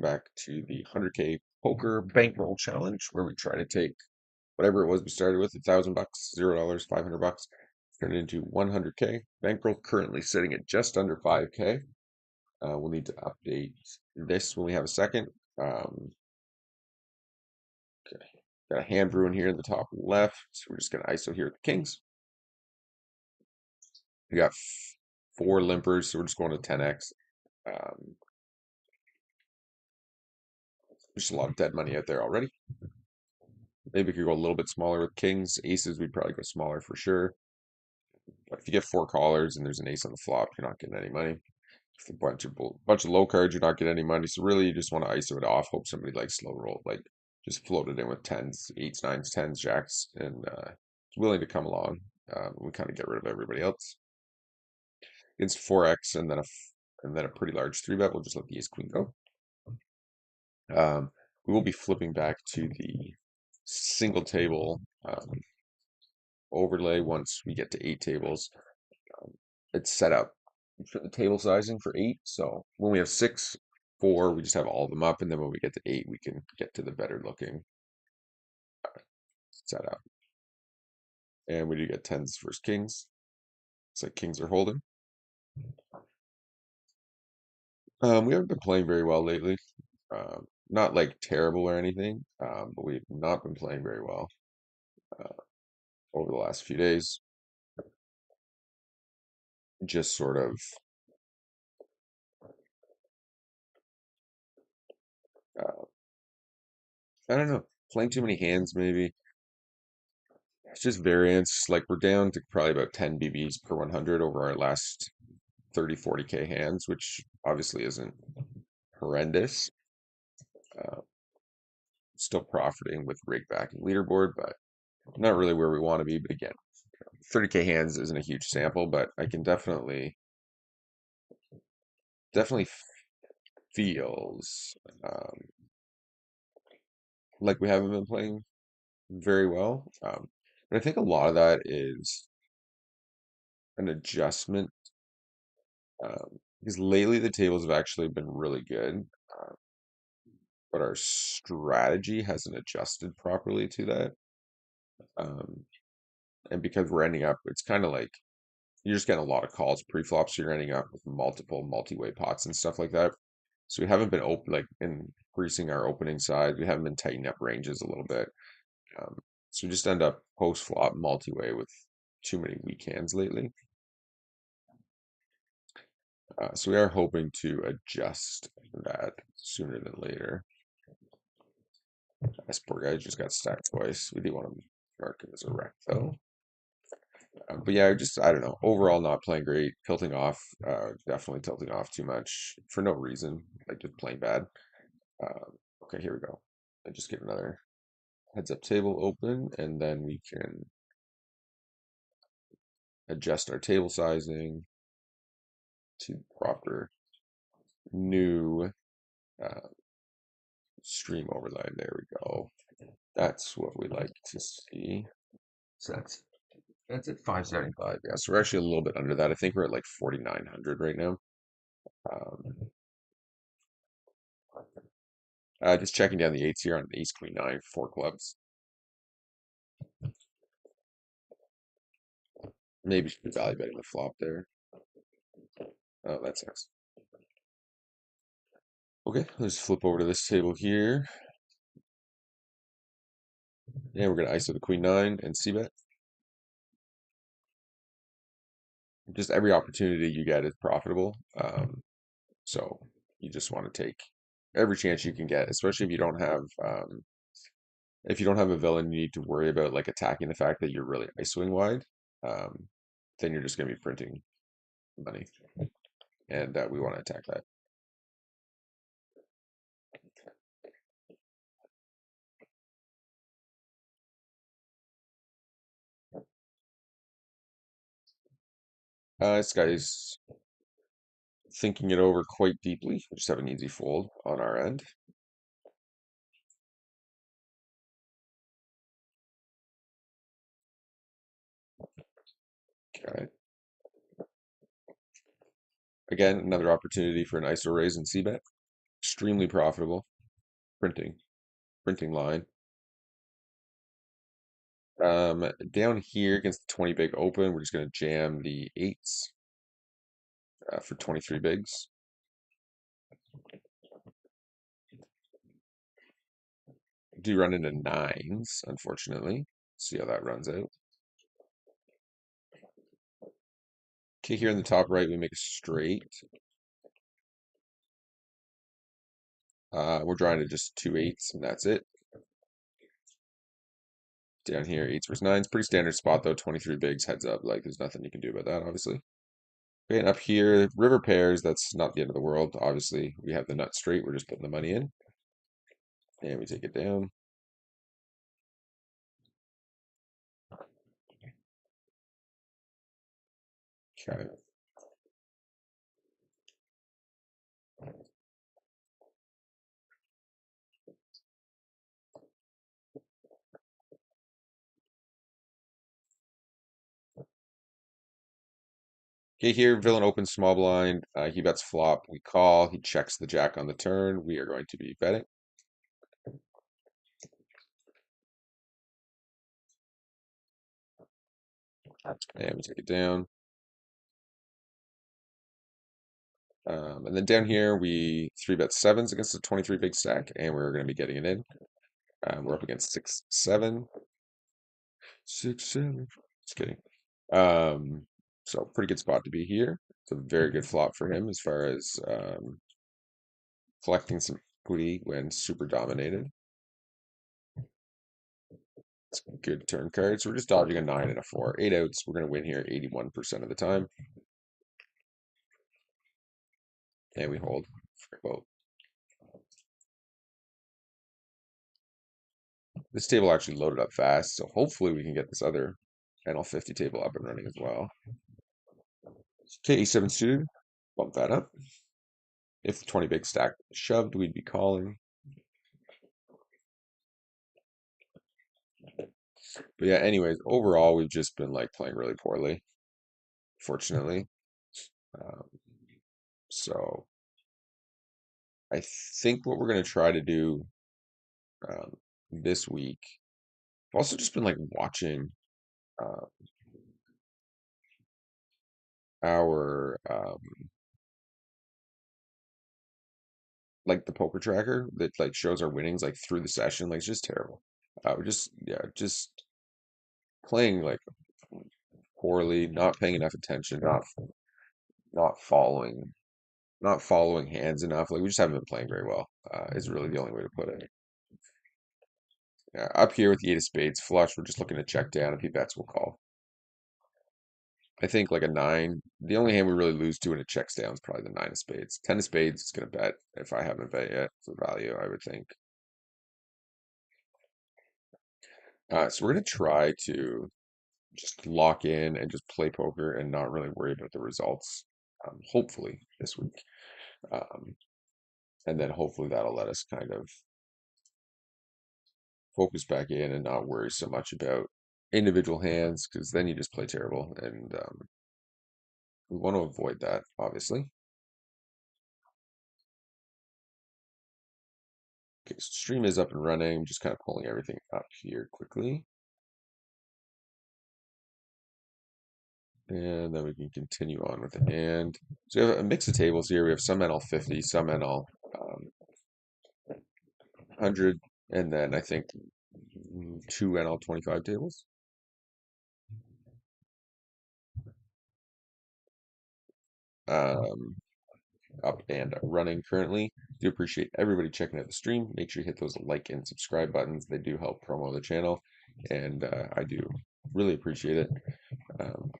back to the 100K Poker Bankroll Challenge, where we try to take whatever it was we started with, $1,000, $0, $500, turn it into 100K. Bankroll currently sitting at just under 5K. We'll need to update this when we have a second. Okay, got a hand brew in here in the top left. So we're just gonna ISO here with the kings. We got four limpers, so we're just going to 10x. Um, there's a lot of dead money out there already. Maybe we could go a little bit smaller with kings. Aces, we'd probably go smaller for sure. But if you get four callers and there's an ace on the flop, you're not getting any money. If a bunch of low cards, you're not getting any money. So really, you just want to ISO it off. Hope somebody like slow roll, like just float it in with tens, eights, nines, tens, jacks, and is willing to come along. We kind of get rid of everybody else against 4x, and then a pretty large three bet. We'll just let the ace queen go. We will be flipping back to the single table overlay once we get to 8 tables. It's set up for the table sizing for 8. So when we have 6, 4, we just have all of them up, and then when we get to 8, we can get to the better looking setup. And we do get tens versus kings. Looks like kings are holding. We haven't been playing very well lately. Not like terrible or anything, but we've not been playing very well over the last few days. Just sort of uh, I don't know, playing too many hands maybe. It's just variance. Like we're down to probably about 10 BBs per 100 over our last 30, 40K hands, which obviously isn't horrendous. Uh, Still profiting with rig back and leaderboard, but not really where we want to be. But again, 30K hands isn't a huge sample, but I can definitely feels like we haven't been playing very well. But I think a lot of that is an adjustment because lately the tables have actually been really good, uh, but our strategy hasn't adjusted properly to that. Um, and because we're ending up, it's kind of like you're just getting a lot of calls pre-flop, so you're ending up with multiple multi-way pots and stuff like that. So we haven't been increasing our opening size. We haven't been tightening up ranges a little bit. Um, so we just end up post-flop multi-way with too many weak hands lately. So we are hoping to adjust that sooner than later. This poor guy just got stacked twice. We do want to mark him as a wreck though. But yeah, I don't know. Overall, not playing great. Tilting off. Definitely tilting off too much for no reason. Like just playing bad. Okay, here we go. I just get another heads up table open, and then we can adjust our table sizing to proper new uh, stream overlay. There we go. That's what we like to see. So that's at 575. Yeah, so we're actually a little bit under that. I think we're at like 4,900 right now. Um, just checking down the eights here on the ace queen nine, four clubs. Maybe should be value betting the flop there. Oh, that sucks. Okay, let's flip over to this table here. And we're gonna ISO the queen nine and c bet. Just every opportunity you get is profitable. So you just want to take every chance you can get, especially if you don't have a villain you need to worry about like attacking the fact that you're really ISOing wide. Um, then you're just gonna be printing money, and we want to attack that. This guy's thinking it over quite deeply. We just have an easy fold on our end. Okay. Again, another opportunity for an ISO raise and c bet. extremely profitable. Printing, printing line. Down here against the 20 big open, we're just going to jam the eights for 23 bigs. Do run into nines, unfortunately. See how that runs out. Okay, here in the top right, we make a straight. We're drawing to just two eights, and that's it. Down here, eights versus nines. Pretty standard spot, though. 23 bigs, heads up. Like, there's nothing you can do about that, obviously. Okay, and up here, river pairs, that's not the end of the world. Obviously, we have the nut straight. We're just putting the money in. And we take it down. Okay. Okay, here, villain opens small blind. He bets flop. We call. He checks the jack on the turn. We are going to be betting. And we take it down. And then down here, we three bet sevens against the 23 big stack, and we're going to be getting it in. We're up against 6-7. 6-7. Just kidding. So pretty good spot to be here. It's a very good flop for him as far as collecting some equity when super dominated. It's a good turn card. So we're just dodging a 9 and a 4. 8 outs. We're going to win here 81% of the time. And we hold for a vote. This table actually loaded up fast, so hopefully we can get this other NL50 table up and running as well. Okay, E7 suited. Bump that up. If the 20 big stack shoved, we'd be calling. But yeah, anyways, overall, we've just been like playing really poorly, fortunately. Um, so I think what we're going to try to do this week, I've also just been like watching uh, our like the poker tracker that like shows our winnings like through the session. Like it's just terrible. We're just just playing like poorly, not paying enough attention, not following not following hands enough. Like we just haven't been playing very well. Is really the only way to put it. Up here with the eight of spades flush, we're just looking to check down. If he bets, we'll call. I think like a nine. The only hand we really lose to when it checks down is probably the nine of spades. 10 of spades is going to bet if I haven't bet yet for value, I would think. So we're going to try to just lock in and just play poker and not really worry about the results. Hopefully this week. Um, and then hopefully that'll let us kind of focus back in and not worry so much about individual hands because then you just play terrible. And we want to avoid that, obviously. Okay, so stream is up and running. I'm just kind of pulling everything up here quickly. And then we can continue on with the hand. So we have a mix of tables here. We have some NL50, some NL 100, and then I think two NL25 tables. Um, Up and running currently. Do appreciate everybody checking out the stream. Make sure you hit those like and subscribe buttons. They do help promo the channel, and I do really appreciate it. Um,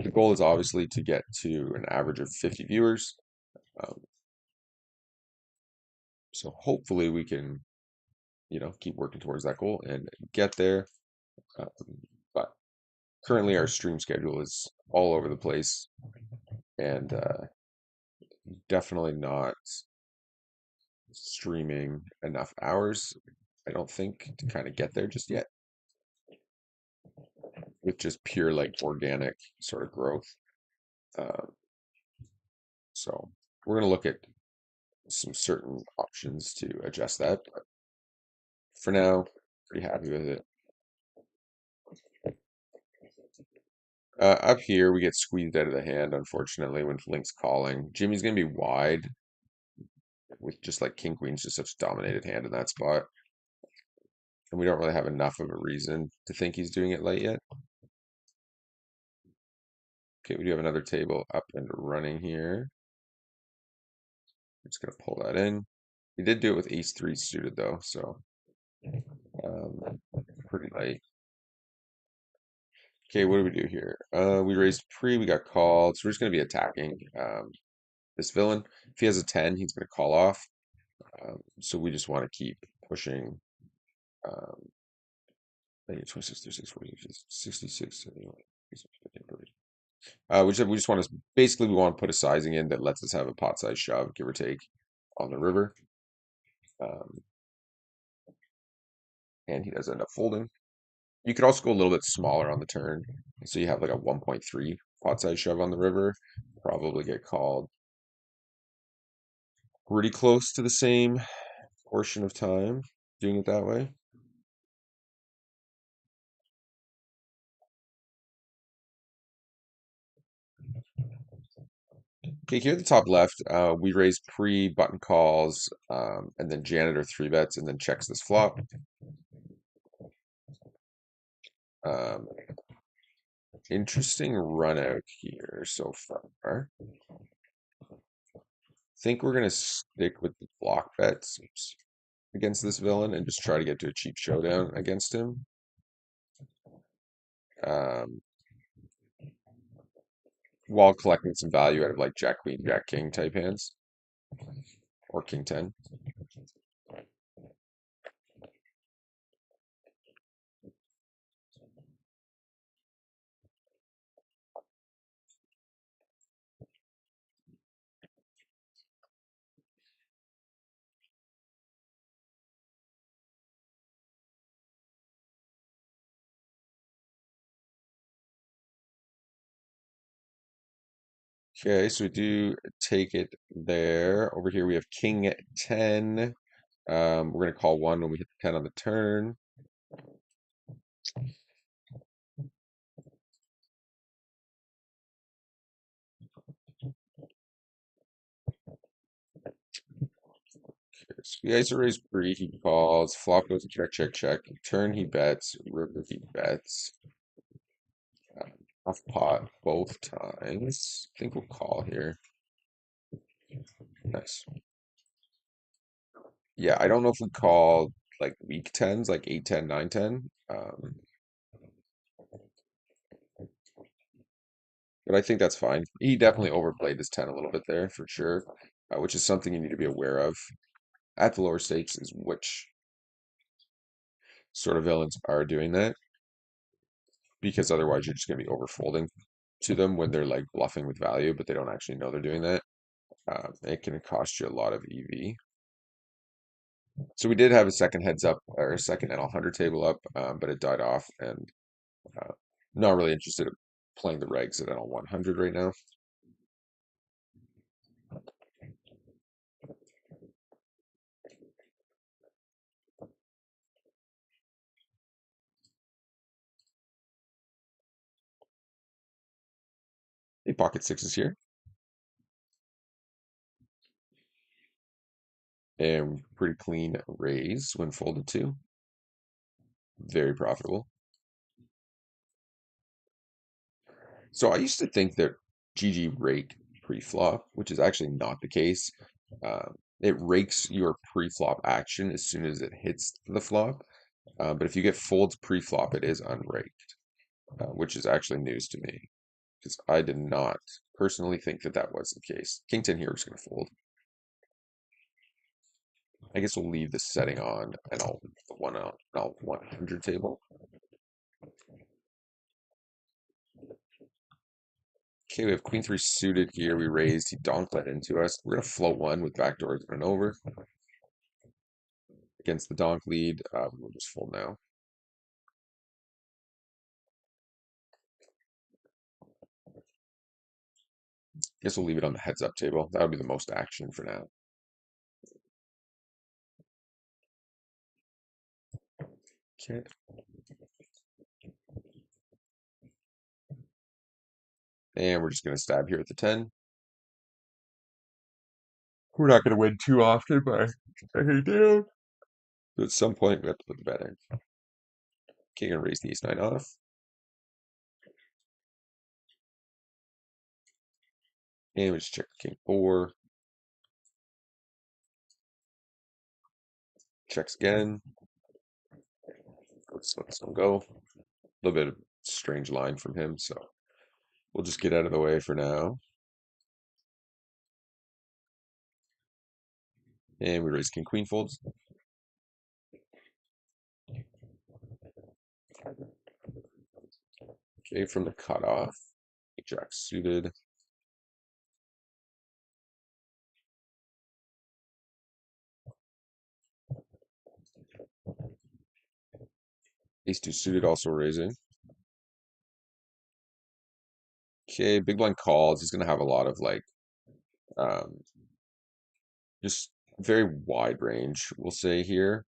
the goal is obviously to get to an average of 50 viewers. Um, so hopefully we can, keep working towards that goal and get there. Um, but currently our stream schedule is all over the place and definitely not streaming enough hours, I don't think, to kind of get there just yet with just pure like organic sort of growth. Uh, so we're going to look at some certain options to adjust that. But for now, pretty happy with it. Up here, we get squeezed out of the hand, unfortunately, when Link's calling. Jimmy's going to be wide with just like King Queen's just such a dominated hand in that spot. And we don't really have enough of a reason to think he's doing it late yet. Okay, we do have another table up and running here. I'm just going to pull that in. He did do it with ace three suited though, so um, pretty light. Okay, what do we do here? We raised pre, we got called, so we're just going to be attacking this villain. If he has a 10, he's going to call off. So we just want to keep pushing. Um, 26, 36, 40, 66, 71, we just want to basically we want to put a sizing in that lets us have a pot size shove, give or take, on the river. Um, and he does end up folding. You could also go a little bit smaller on the turn. So you have like a 1.3 pot size shove on the river. Probably get called pretty close to the same portion of time doing it that way. Okay, here at the top left, we raise pre-button calls, and then janitor three bets, and then checks this flop. Um, interesting run out here so far. Think we're gonna stick with the block bets against this villain and just try to get to a cheap showdown against him. Um, while collecting some value out of like Jack Queen, Jack King type hands, or King 10. Okay, so we do take it there. Over here we have King 10. We're gonna call one when we hit the 10 on the turn. So the ice raise pre, he calls. Flop goes to check, check, check. Turn he bets. River he bets. Off pot both times. I think we'll call here. Nice. Yeah, I don't know if we call like weak tens, like 8, 10, 9, 10. But I think that's fine. He definitely overplayed his 10 a little bit there for sure, which is something you need to be aware of at the lower stakes is which sort of villains are doing that because otherwise you're just going to be overfolding to them when they're like bluffing with value, but they don't actually know they're doing that. It can cost you a lot of EV. So we did have a second heads up or a second NL100 table up, but it died off, and uh, not really interested in playing the regs at NL100 right now. A pocket sixes here, and pretty clean raise when folded to. Very profitable. So I used to think that GG rake pre-flop, which is actually not the case. It rakes your pre-flop action as soon as it hits the flop. But if you get folds pre-flop, it is unraked, which is actually news to me because I did not personally think that that was the case. King 10 here is going to fold. I guess we'll leave the setting on and I'll 100 table. Okay, we have queen three suited here. We raised. He donked that into us. We're gonna float one with backdoors and an over against the donk lead. We'll just fold now. Guess we'll leave it on the heads up table. That would be the most action for now. Okay. And we're just going to stab here at the 10. We're not going to win too often by staying down. So at some point, we have to put the bet in. Okay, going to raise the ace-9 off. And we just check the king-4. Checks again. Let's let this one go. A little bit of strange line from him, so we'll just get out of the way for now. And we raise king-queen folds. Okay, from the cutoff. Jack suited. Ace-2 suited also raising. Okay, big blind calls. He's going to have a lot of like um, just very wide range, we'll say here.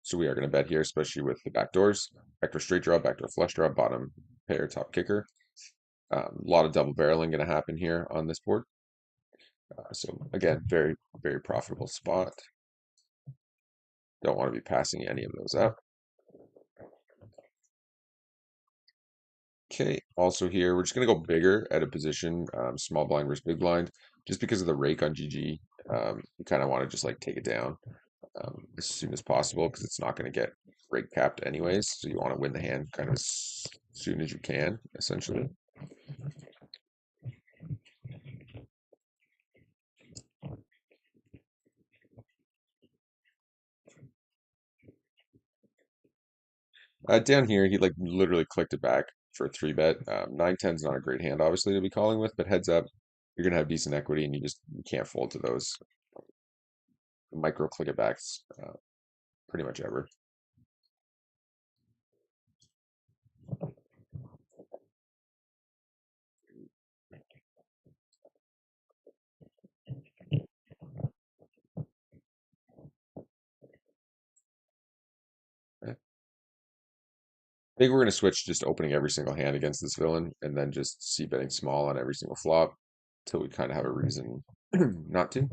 So we are going to bet here, especially with the backdoors. Backdoor straight draw, backdoor flush draw, bottom pair, top kicker. A lot of double barreling going to happen here on this board. So again, very, very profitable spot. Don't want to be passing any of those up. Okay, also here, we're just going to go bigger at a position, small blind versus big blind, just because of the rake on GG. You kind of want to just like take it down as soon as possible because it's not going to get rake capped anyways. So you want to win the hand kind of as soon as you can, essentially. Down here, he like literally clicked it back for a 3-bet. 9-10's not a great hand, obviously, to be calling with, but heads up, you're going to have decent equity and you can't fold to those micro click it backs pretty much ever. I think we're going to switch just opening every single hand against this villain and then just c-betting small on every single flop till we kind of have a reason not to.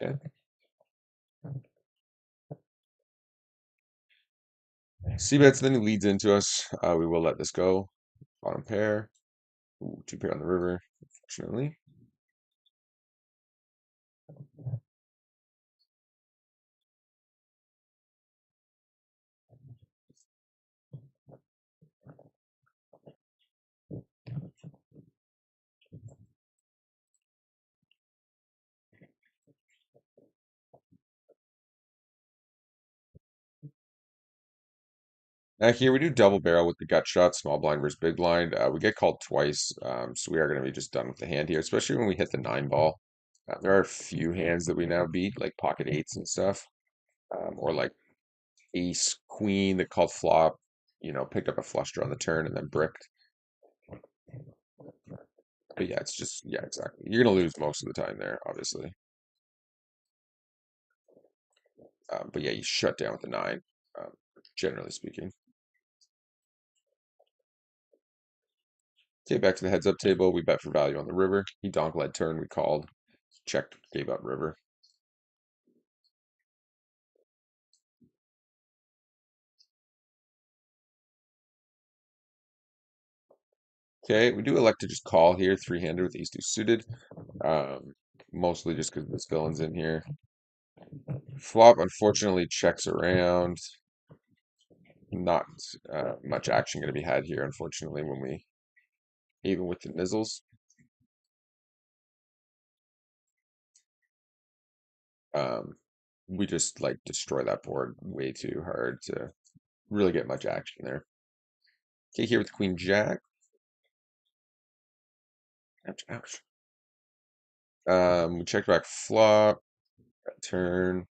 Okay. C-bets, then he leads into us. We will let this go. Bottom pair. Ooh, 2 pair on the river, unfortunately. Here we do double barrel with the gut shot, small blind versus big blind. We get called twice, so we are going to be just done with the hand here, especially when we hit the 9 ball. There are a few hands that we now beat, like pocket eights and stuff, or like ace queen that called flop. Picked up a flush draw on the turn and then bricked. But yeah, it's just yeah, exactly. You're gonna lose most of the time there, obviously. But yeah, you shut down with the 9, um, generally speaking. Okay, back to the heads up table. We bet for value on the river. He donk led turn. We called, checked, gave up river. Okay, we do elect to just call here, 3-handed with ace-2 suited. Um, Mostly just because this villain's in here. Flop, unfortunately, checks around. Not much action going to be had here, unfortunately, even with the nizzles. Um, we just like destroy that board way too hard to really get much action there. Okay, here with Queen Jack. Ouch, ouch. We check back flop, turn.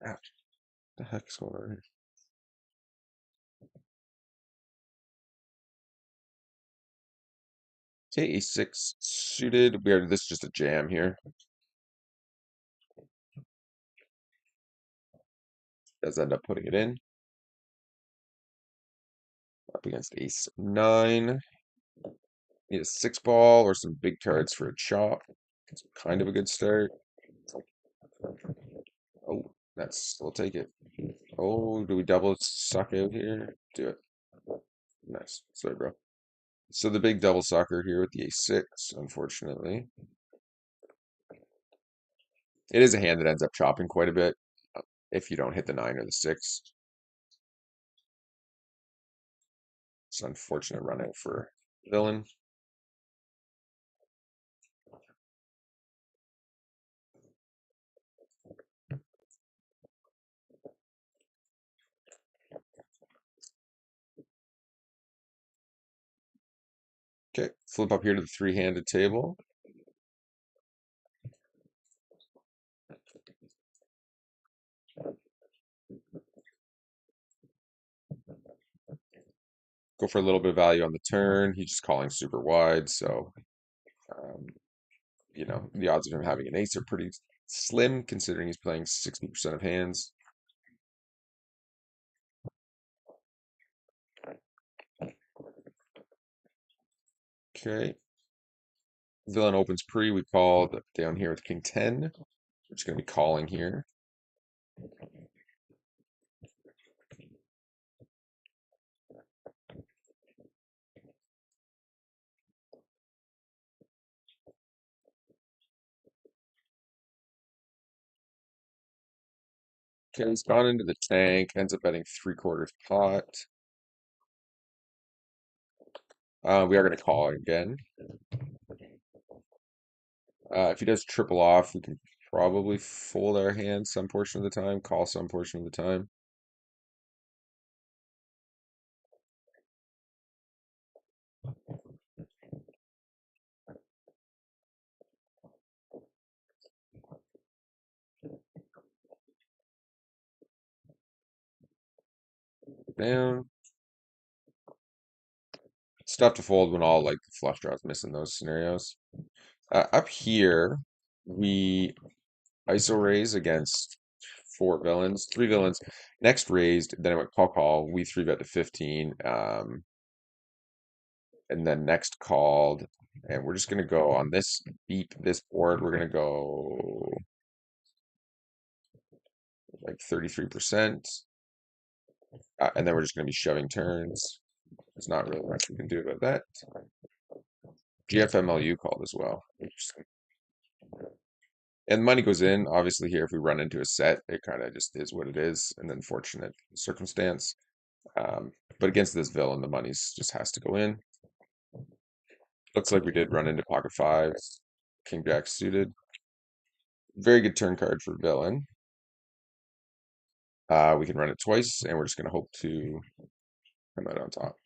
Ouch, the heck is going on here? Okay, a6 suited. We are this is just a jam here. Does end up putting it in. Up against ace 9. Need a 6 ball or some big cards for a chop. It's kind of a good start. Oh, we'll take it. Oh, do we double suck out here? Do it. Nice. Sorry, bro. So the big double sucker here with the a6, unfortunately. It is a hand that ends up chopping quite a bit if you don't hit the 9 or the 6. It's an unfortunate run out for villain. Okay, flip up here to the three-handed table. Go for a little bit of value on the turn. He's just calling super wide, so um, the odds of him having an ace are pretty slim considering he's playing 60% of hands. Okay. Villain opens pre. We called down here with King 10. We're just going to be calling here. Okay, he's gone into the tank. Ends up betting 3/4 pot. We are going to call again. If he does triple off, we can probably fold our hand some portion of the time, call some portion of the time. Down. It's tough to fold when all like the flush draws miss in those scenarios. Up here, we ISO raise against 4 villains, 3 villains. Next raised, then it went call call. We 3-bet to 15. And then next called, and we're just gonna go on this beat, this board. We're gonna go like 33%, and then we're just gonna be shoving turns. There's not really much we can do about that. GFMLU called as well. Interesting. And money goes in. Obviously, here if we run into a set, it kind of just is what it is, an unfortunate circumstance. But against this villain, the money's just has to go in. Looks like we did run into pocket fives, king jack suited. Very good turn card for villain. We can run it twice, and we're just going to hope to come out on top.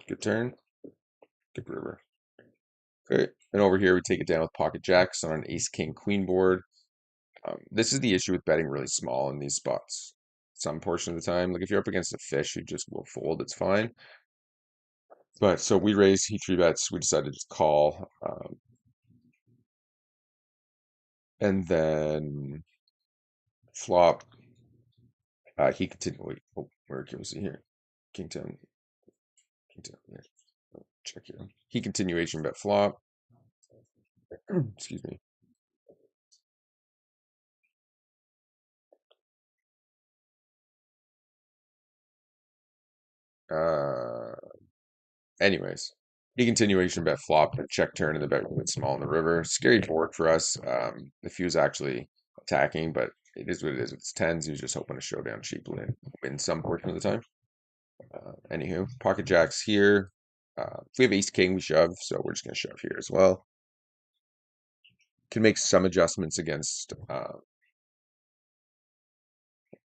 Good turn. Good river. Okay, and over here we take it down with pocket jacks on an ace king queen board. This is the issue with betting really small in these spots. Some portion of the time, like if you're up against a fish who just will fold, it's fine. But so we raise, he 3-bets. We decided to just call, and then flop. He continued. Wait, oh, where can we see here? King 10. King 10. Yeah. Check here. He continuation bet flop. Excuse me. Uh, anyways, he continuation bet flop, but check turn and the bet went small in the river. Scary board for us. If he was actually attacking, but it is what it is. It's tens. He was just hoping to show down cheaply and win some portion of the time. Anywho, pocket jacks here. If we have ace king, we shove, so we're just gonna shove here as well. Can make some adjustments against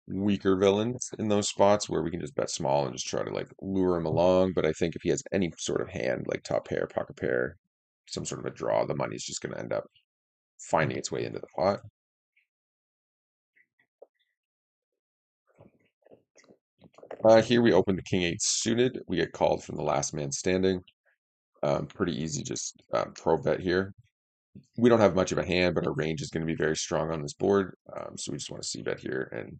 weaker villains in those spots where we can just bet small and just try to like lure him along. But I think if he has any sort of hand like top pair, pocket pair, some sort of a draw. The money's just going to end up finding its way into the pot. Here we open the king eight suited. We get called from the last man standing. Pretty easy, just pro bet here. We don't have much of a hand, but our range is going to be very strong on this board. So we just want to see bet here. And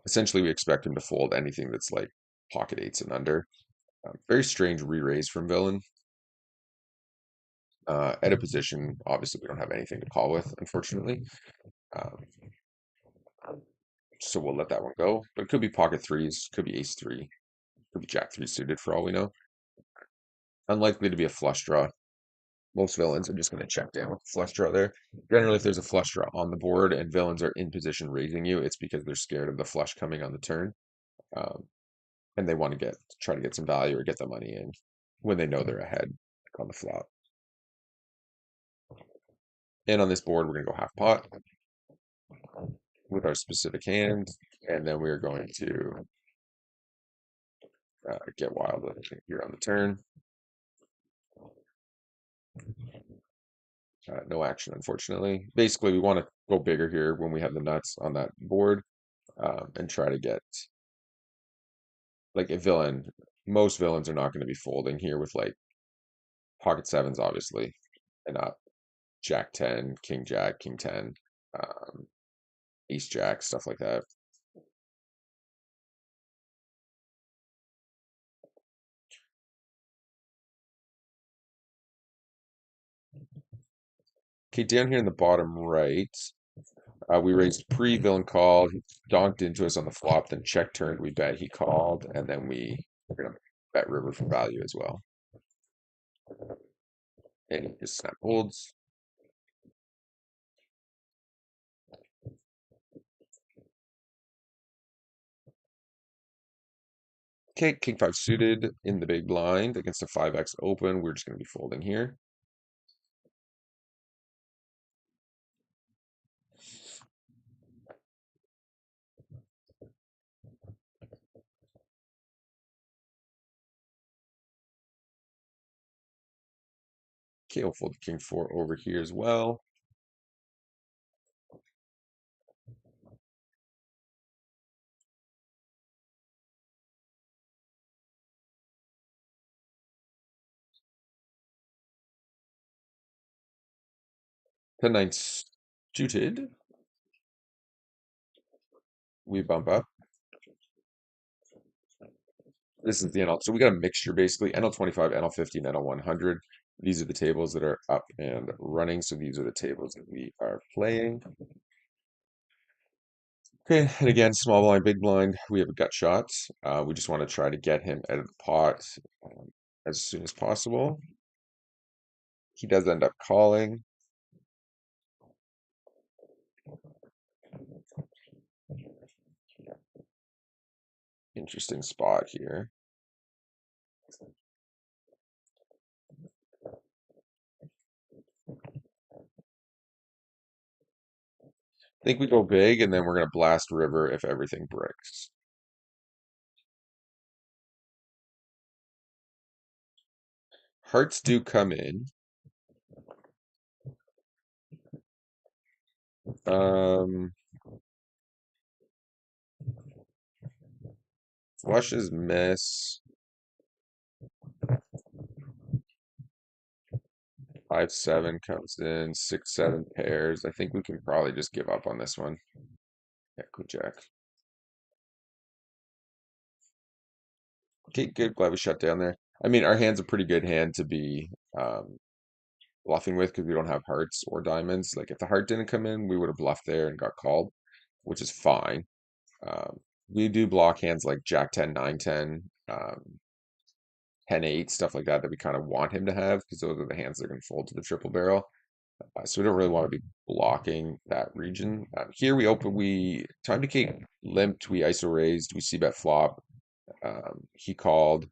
essentially, we expect him to fold anything that's like pocket eights and under. Very strange re-raise from villain. At a position, obviously, we don't have anything to call with, unfortunately. Um, so we'll let that one go. But it could be pocket threes, could be ace three, could be jack three suited for all we know. Unlikely to be a flush draw. Most villains are just going to check down with the flush draw there. Generally, if there's a flush draw on the board and villains are in position raising you, it's because they're scared of the flush coming on the turn. Um, and they want to try to get some value or get the money in when they know they're ahead on the flop. And on this board, we're going to go half pot with our specific hand, and then we're going to get wild here on the turn. No action, unfortunately. Basically, we want to go bigger here when we have the nuts on that board, and try to get like a villain. Most villains are not going to be folding here with like pocket sevens, obviously, and up jack 10, king jack, king 10, um, ace jack, stuff like that. Okay, down here in the bottom right, we raised pre-villain call. He donked into us on the flop, then check turned. We bet he called, and then we're gonna bet river for value as well. And he just snap folds. Okay, king five suited in the big blind against a 5x open. We're just gonna be folding here. Okay, we'll fold the king four over here as well. Ten nine suited. We bump up. This is the NL. So we got a mixture basically. NL25, NL50, and NL100. These are the tables that are up and running. So these are the tables that we are playing. Okay, and again, small blind, big blind. We have a gut shot. We just want to try to get him out of the pot as soon as possible. He does end up calling. Interesting spot here. I think we go big, and then we're gonna blast river if everything breaks. Hearts do come in. Um, Flushes miss. 5-7 comes in. 6-7 pairs. I think we can probably just give up on this one. Yeah, queen jack. Okay, good. Glad we shut down there. I mean, our hand's a pretty good hand to be bluffing with because we don't have hearts or diamonds. Like if the heart didn't come in, we would have bluffed there and got called, which is fine. Um, we do block hands like Jack 10, 9, 10, 10, 8, stuff like that we kind of want him to have because those are the hands that are going to fold to the triple barrel. So we don't really want to be blocking that region. Here we time to kick limped, we ISO raised, we see bet flop. He called,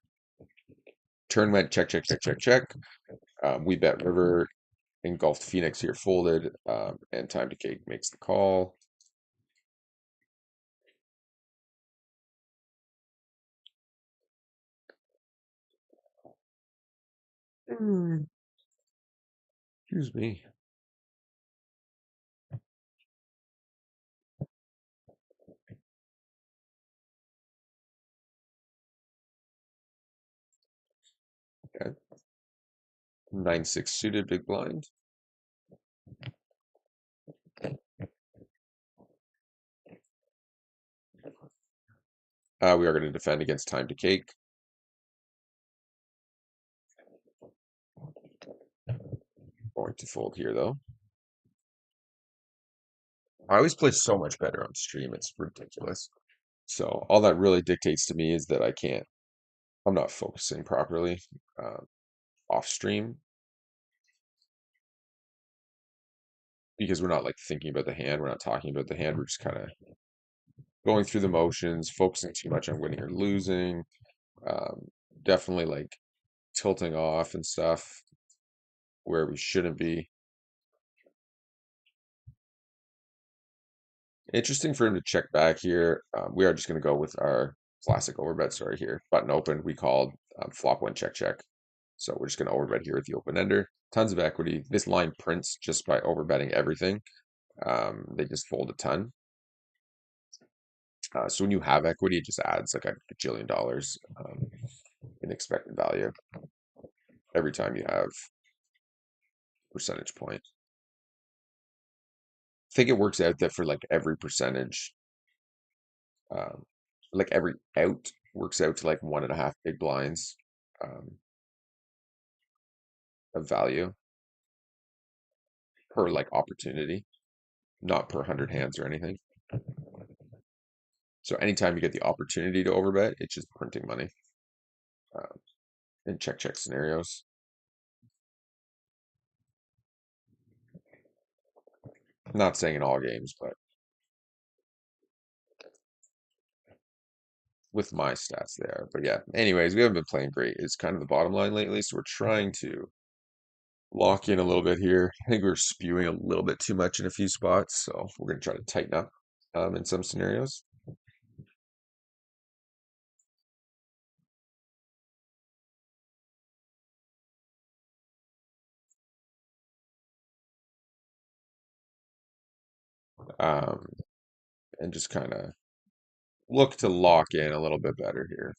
turn went check, check, check, check, check. We bet river, engulfed Phoenix here folded, and time to cake makes the call. Excuse me. Okay. 9-6 suited, big blind. We are going to defend against time to cake. Going to fold here though. I always play so much better on stream. It's ridiculous. So all that really dictates to me is that I'm not focusing properly uh, off stream because we're not like thinking about the hand. We're not talking about the hand. We're just kind of going through the motions, focusing too much on winning or losing. Um, Definitely like tilting off and stuff where we shouldn't be. Interesting for him to check back here. We are just going to go with our classic overbet story here. Button open, we called flop one check check. So we're just going to overbet here with the open ender. Tons of equity. This line prints just by overbetting everything. They just fold a ton. So when you have equity, it just adds like a gajillion dollars in expected value every time you have percentage point. I think it works out that for like every percentage, um, like every out works out to like 1.5 big blinds um, of value per like opportunity, not per 100 hands or anything. So anytime you get the opportunity to overbet, it's just printing money uh, in check check scenarios. I'm not saying in all games, but with my stats there. But yeah, anyways, we haven't been playing great. It's kind of the bottom line lately, so we're trying to lock in a little bit here. I think we're spewing a little bit too much in a few spots, so we're going to try to tighten up in some scenarios. Um, and just kind of look to lock in a little bit better here.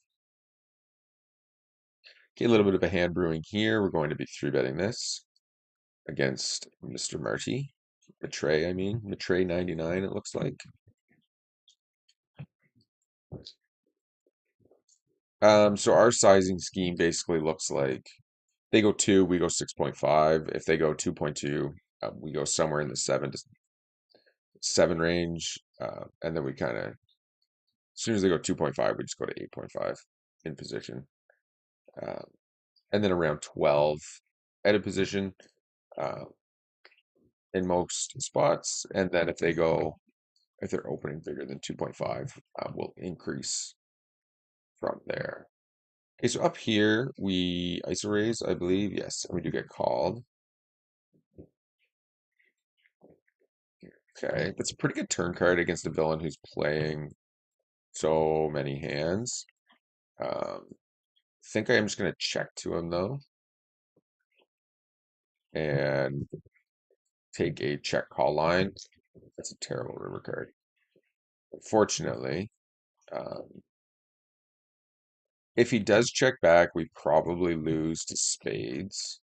Okay, a little bit of a hand brewing here. We're going to be three betting this against Mr. Marty. Betray, I mean. Betray 99, it looks like. So our sizing scheme basically looks like they go 2, we go 6.5. If they go 2.2, we go somewhere in the 7 to 7 range. And then we kind of, as soon as they go 2.5, we just go to 8.5 in position. Uh, and then around 12 at a position uh, in most spots. And then if they're opening bigger than 2.5, we'll increase from there. Okay, so up here we ISO raise, I believe. Yes, and we do get called. Okay, that's a pretty good turn card against a villain who's playing so many hands. Think I am just gonna check to him though, and take a check call line. That's a terrible river card. Unfortunately, um, if he does check back, we probably lose to spades.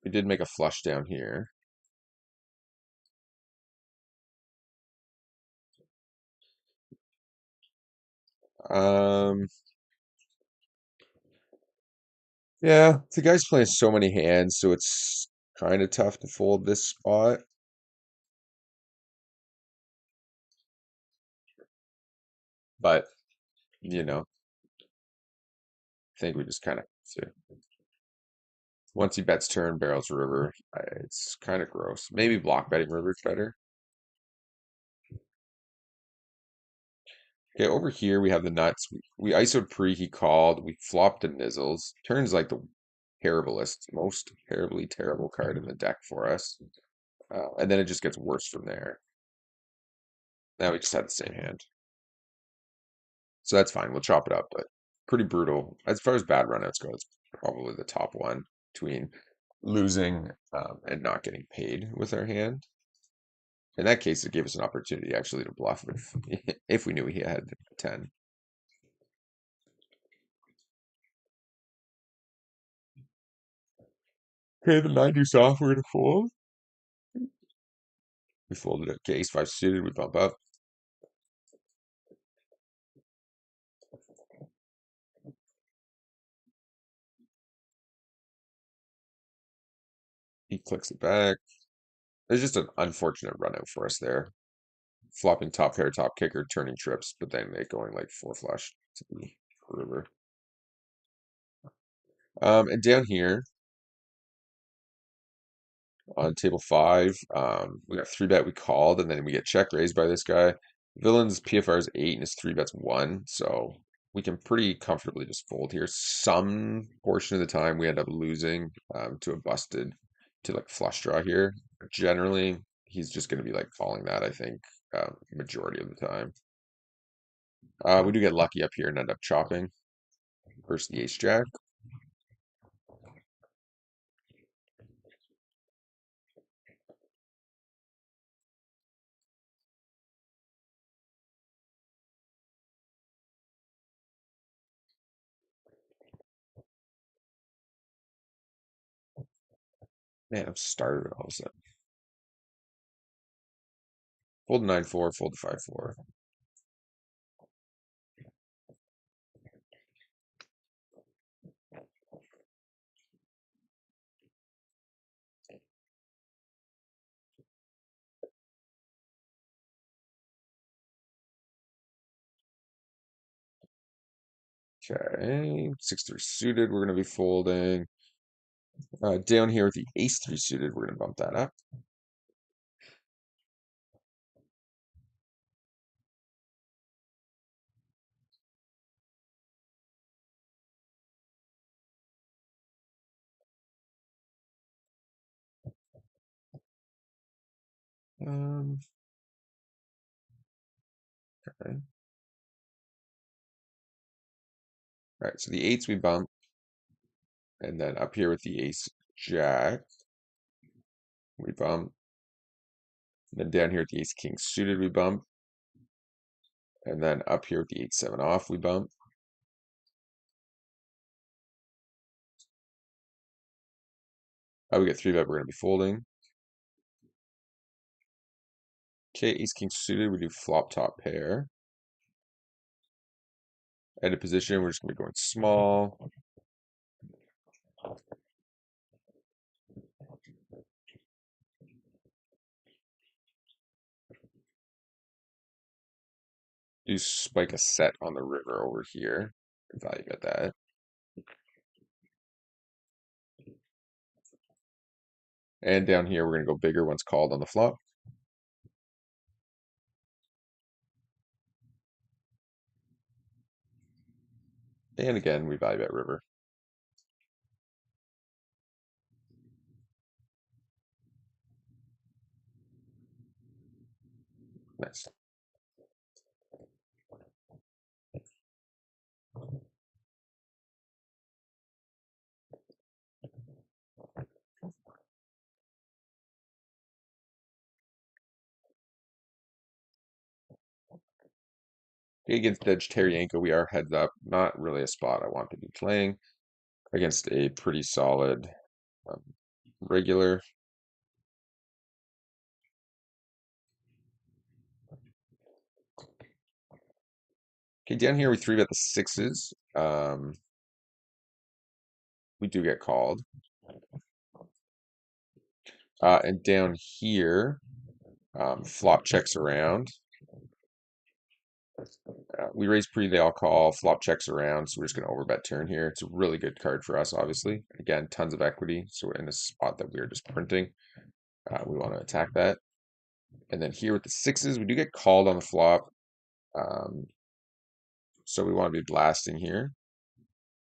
We did make a flush down here. Um, yeah, the guy's playing so many hands, so it's kind of tough to fold this spot. But, you know, I think we just kind of once he bets turn, barrels river, it's kind of gross. Maybe block betting river's better. Okay, over here we have the nuts. We ISO'd pre, he called. We flopped the nizzles. Turns like the terriblest, most terribly terrible card in the deck for us. And then it just gets worse from there. Now we just had the same hand. So that's fine. We'll chop it up, but pretty brutal. As far as bad runouts go, it's probably the top one between losing and not getting paid with our hand. In that case, it gave us an opportunity actually to bluff if we knew he had 10. Okay, the 90 off, we're gonna fold. We folded it. Okay, ace five suited, we bump up. He clicks it back. There's just an unfortunate run out for us there. Flopping top pair, top kicker, turning trips, but then they going like four flush to the river. And down here on table five, we got three bet we called, and then we get check raised by this guy. Villain's PFR is 8 and his three bet's 1, so we can pretty comfortably just fold here. Some portion of the time we end up losing to a busted to like flush draw here. Generally, he's just going to be like calling that, I think, majority of the time. We do get lucky up here and end up chopping versus the ace jack. Man, I'm started all of a sudden. Fold to 9-4, fold to 5-4. Okay, 6-3 suited, we're going to be folding. Down here with the ace-3 suited, we're going to bump that up. Um, okay. All right, so the eights we bump, and then up here with the ace jack, we bump. And then down here with the ace king suited, we bump. And then up here with the 8-7 off, we bump. We get three bet, we're going to be folding. Okay, ace king suited, we do flop top pair. End of position, we're just going to be going small. Do spike a set on the river over here. Value bet that. And down here, we're going to go bigger once called on the flop. And again, we value bet river. Nice. Against Vegetarianko, we are heads up. Not really a spot I want to be playing against a pretty solid um, regular. Okay, down here we three bet the sixes. We do get called. And down here, flop checks around. We raise pre, they all call, flop checks around, so we're just going to overbet turn here. It's a really good card for us, obviously. Again, tons of equity, so we're in a spot that we're just printing. We want to attack that. And then here with the sixes, we do get called on the flop. So we want to be blasting here.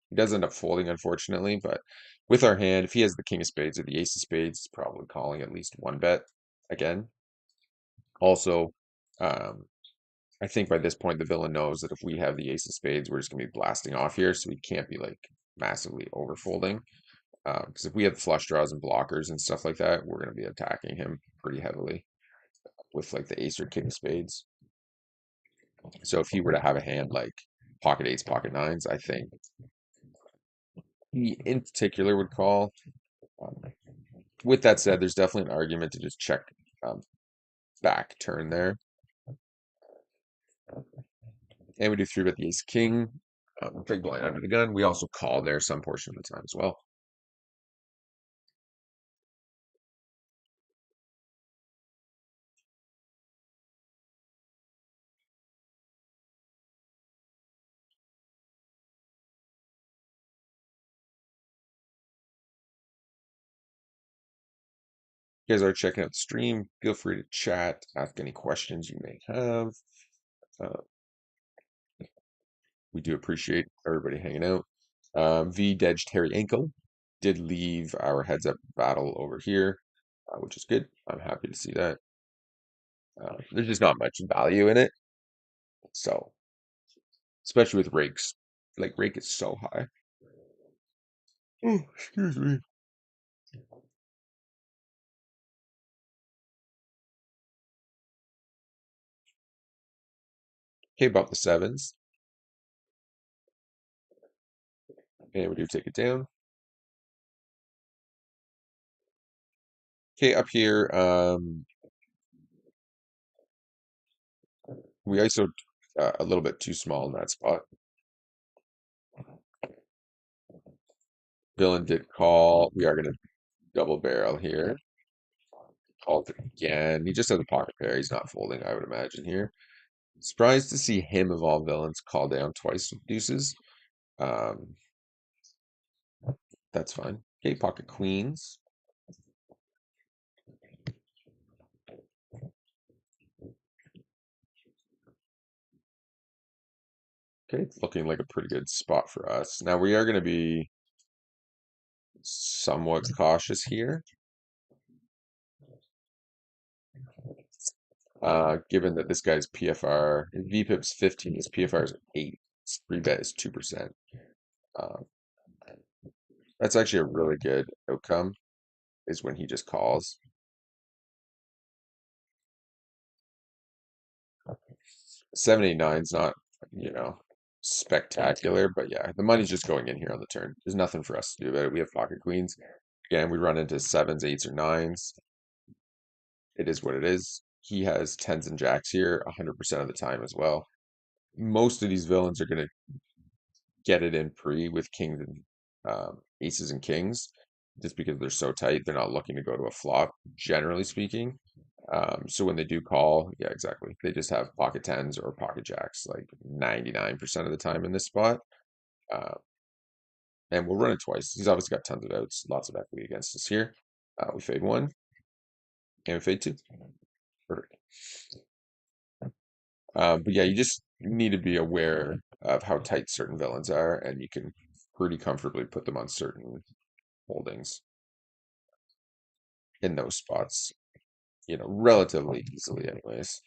He does end up folding, unfortunately, but with our hand, if he has the king of spades or the ace of spades, he's probably calling at least one bet again. Also, I think by this point the villain knows that if we have the ace of spades, we're just gonna be blasting off here, so we can't be like massively overfolding. Because if we have flush draws and blockers and stuff like that, we're gonna be attacking him pretty heavily with like the ace or king of spades. So if he were to have a hand like pocket eights, pocket nines, I think he in particular would call. Um, with that said, there's definitely an argument to just check um, back turn there. And we do three bet the ace king, big blind under the gun. We also call there some portion of the time as well. You guys are checking out the stream. Feel free to chat, ask any questions you may have. Uh, we do appreciate everybody hanging out. V Dedge Terry Ankle did leave our heads up battle over here, which is good. I'm happy to see that. There's just not much value in it. So, especially with rakes, like rake is so high. Oh, excuse me. Okay, about the sevens. And we do take it down. Okay, up here, we ISO'd a little bit too small in that spot. Villain did call. We are going to double barrel here. Called it again. He just has a pocket pair. He's not folding, I would imagine here. Surprised to see him of all villains call down twice with deuces. Um, that's fine. Okay, pocket queens. Okay, it's looking like a pretty good spot for us. Now we are going to be somewhat cautious here, given that this guy's PFR, his VPIP's 15, his PFR is 8, his free bet is 2%. Um, that's actually a really good outcome, is when he just calls. 789's not, you know, spectacular, but yeah, the money's just going in here on the turn. There's nothing for us to do about it. We have pocket queens. Again, we run into sevens, eights, or nines. It is what it is. He has tens and jacks here 100% of the time as well. Most of these villains are going to get it in pre with kings and aces and kings, just because they're so tight. They're not looking to go to a flop, generally speaking. So when they do call, yeah, exactly. They just have pocket tens or pocket jacks like 99% of the time in this spot. Uh, and we'll run it twice. He's obviously got tons of outs, lots of equity against us here. We fade one and we fade two. Perfect. But yeah, you just need to be aware of how tight certain villains are, and you can pretty comfortably put them on certain holdings in those spots, relatively easily, anyways.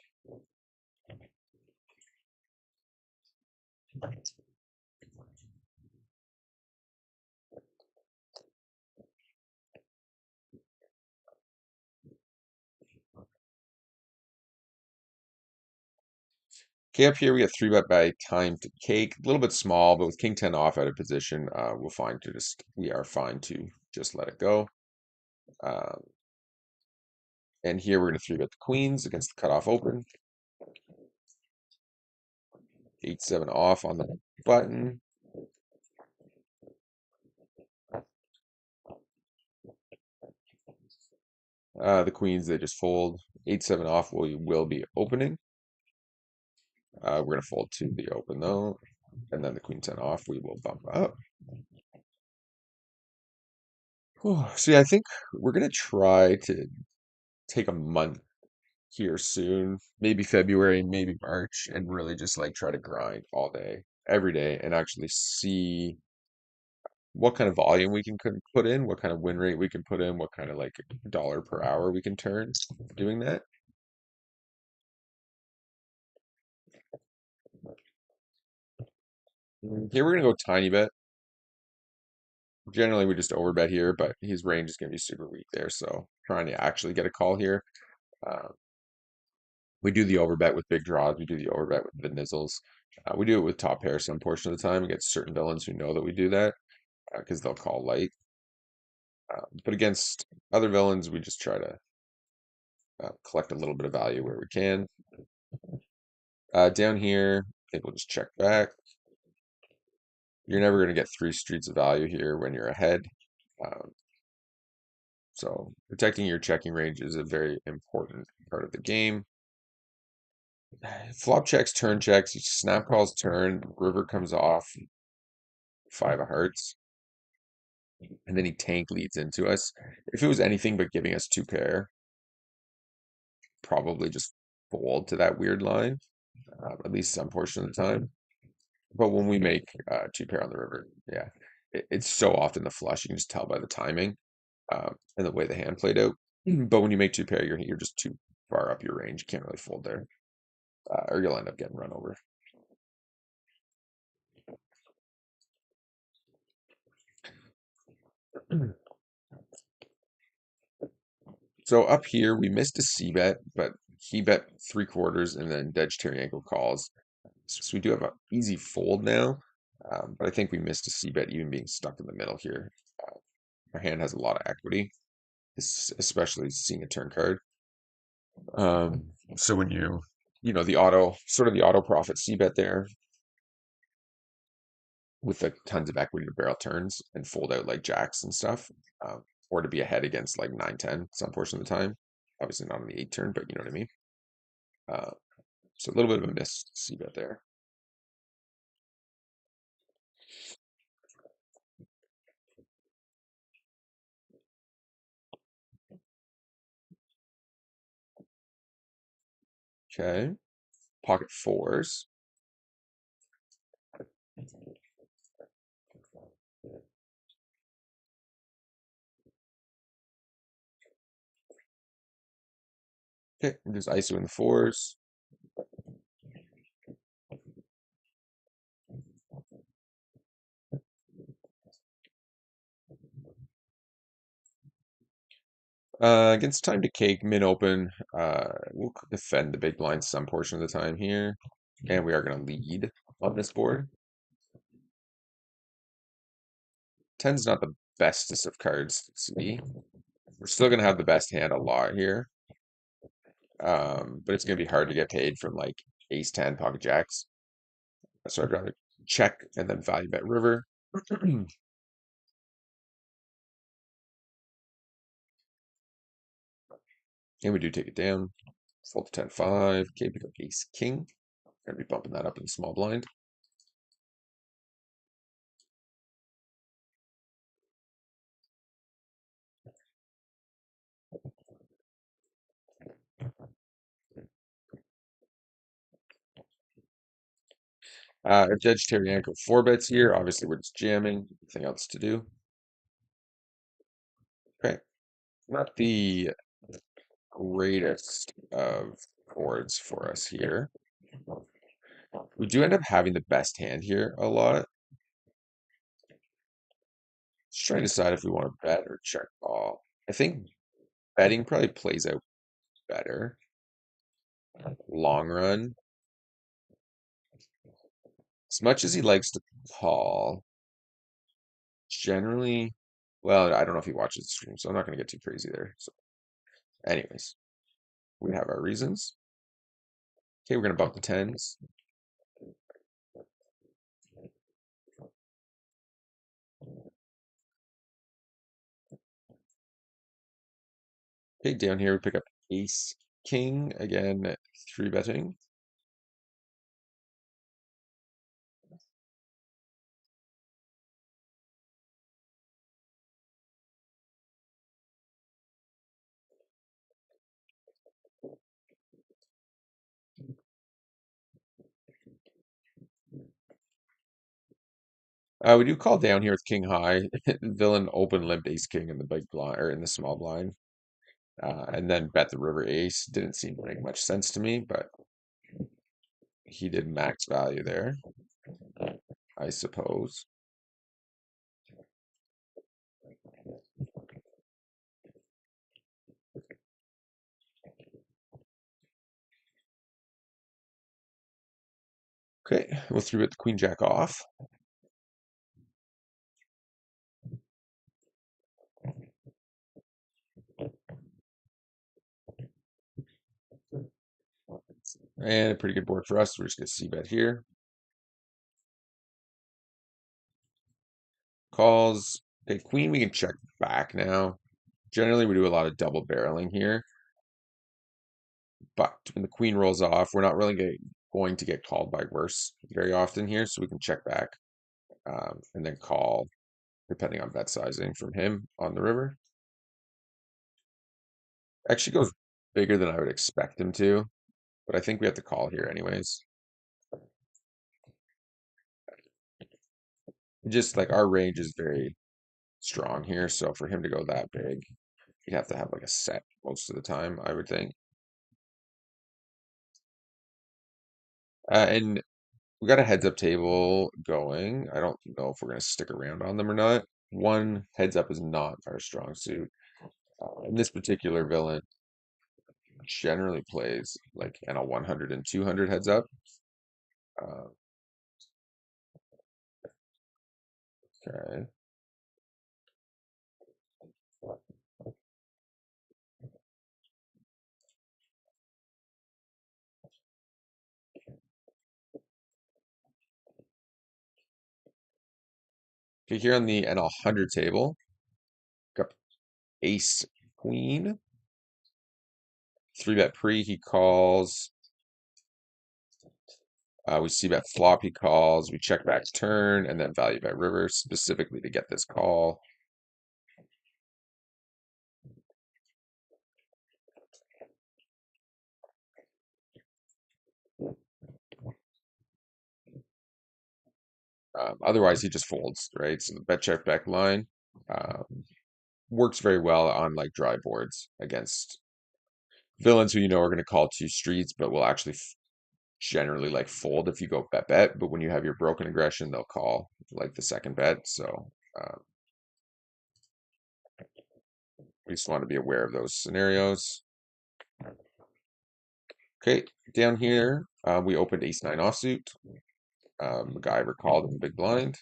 Okay, up here we got three bet by time to cake, a little bit small, but with king 10 off out of position, we are fine to just let it go. Um, and here we're going to three bet the queens against the cutoff open. 8-7 off on the button. The queens, they just fold. 8-7 off, we will be opening. We're going to fold to the open though. And then the queen 10 off, we will bump up. So yeah, I think we're going to try to take a month here soon, maybe February, maybe March, and really just like try to grind all day, every day, and actually see what kind of volume we can put in, what kind of win rate we can put in, what kind of like dollar per hour we can turn doing that. Here we're gonna go tiny bet. Generally, we just overbet here, but his range is gonna be super weak there. So trying to actually get a call here. Uh, we do the overbet with big draws. We do the overbet with the nizzles. We do it with top pair some portion of the time against certain villains who know that we do that because they'll call light. But against other villains, we just try to collect a little bit of value where we can. Down here, I think we'll just check back. You're never going to get three streets of value here when you're ahead. Um, so protecting your checking range is a very important part of the game. Flop checks, turn checks, he snap calls turn, river comes off, five of hearts, and then he tank leads into us. If it was anything but giving us two pair, probably just fold to that weird line, at least some portion of the time. But when we make two pair on the river, yeah, it's so often the flush. You can just tell by the timing and the way the hand played out. But when you make two pair, you're just too far up your range. You can't really fold there, or you'll end up getting run over. So up here, we missed a C bet, but he bet three quarters and then Dead Terry calls. So we do have an easy fold now, but I think we missed a C bet even being stuck in the middle here. Our hand has a lot of equity, especially seeing a turn card. So when the auto, sort of the auto profit C bet there with the tons of equity to barrel turns and fold out like jacks and stuff, or to be ahead against like 9-10 some portion of the time. Obviously not on the 8 turn, but you know what I mean. Uh, so a little bit of a missed C bet there. Okay, pocket fours. Okay, there's ISO in the fours. Against time to cake, min open. We'll defend the big blind some portion of the time here, and we are going to lead on this board. 10's not the bestest of cards to see. We're still going to have the best hand a lot here, but it's going to be hard to get paid from like ace 10 pocket jacks. So I'd rather check and then value bet river. And we do take it down. Fold to 10-5. Okay, pick up ace king. Gonna be bumping that up in the small blind. Judge Terrianko 4 bets here. Obviously, we're just jamming. Nothing else to do. Okay. Not the greatest of boards for us here. We do end up having the best hand here a lot. Just trying to decide if we want to bet or check call. I think betting probably plays out better. Long run. As much as he likes to call, generally, well, I don't know if he watches the stream, so I'm not going to get too crazy there. So, anyways, we have our reasons. Okay, we're going to bump the 10s. Okay, down here we pick up ace king again, 3 betting. We do call down here with king high. Villain open limped ace king in the big blind or in the small blind, and then bet the river ace. Didn't seem to make much sense to me, but he did max value there. I suppose. Okay, we'll three bet the queen jack off. And a pretty good board for us. We're just gonna c bet here. Calls. Okay, queen, we can check back now. Generally, we do a lot of double barreling here. But when the queen rolls off, we're not really going to get called by worse very often here, so we can check back and then call, depending on bet sizing from him on the river. Actually goes bigger than I would expect him to, but I think we have to call here anyways. Just like our range is very strong here, so for him to go that big, you'd have to have like a set most of the time, I would think. And we got a heads up table going. I don't know if we're going to stick around on them or not. One heads up is not our strong suit. And this particular villain generally plays like in a 100 and 200 heads up. Uh, okay. Okay, here on the NL 100 table, got ace queen. Three bet pre, he calls. We see bet flop, he calls. We check back turn and then value bet river specifically to get this call. Otherwise, he just folds, right? So the bet check back line works very well on like dry boards against villains who you know are going to call two streets, but will actually generally like fold if you go bet bet. But when you have your broken aggression, they'll call like the second bet. So we just want to be aware of those scenarios. Okay, down here we opened ace nine offsuit. MacGyver called in the big blind.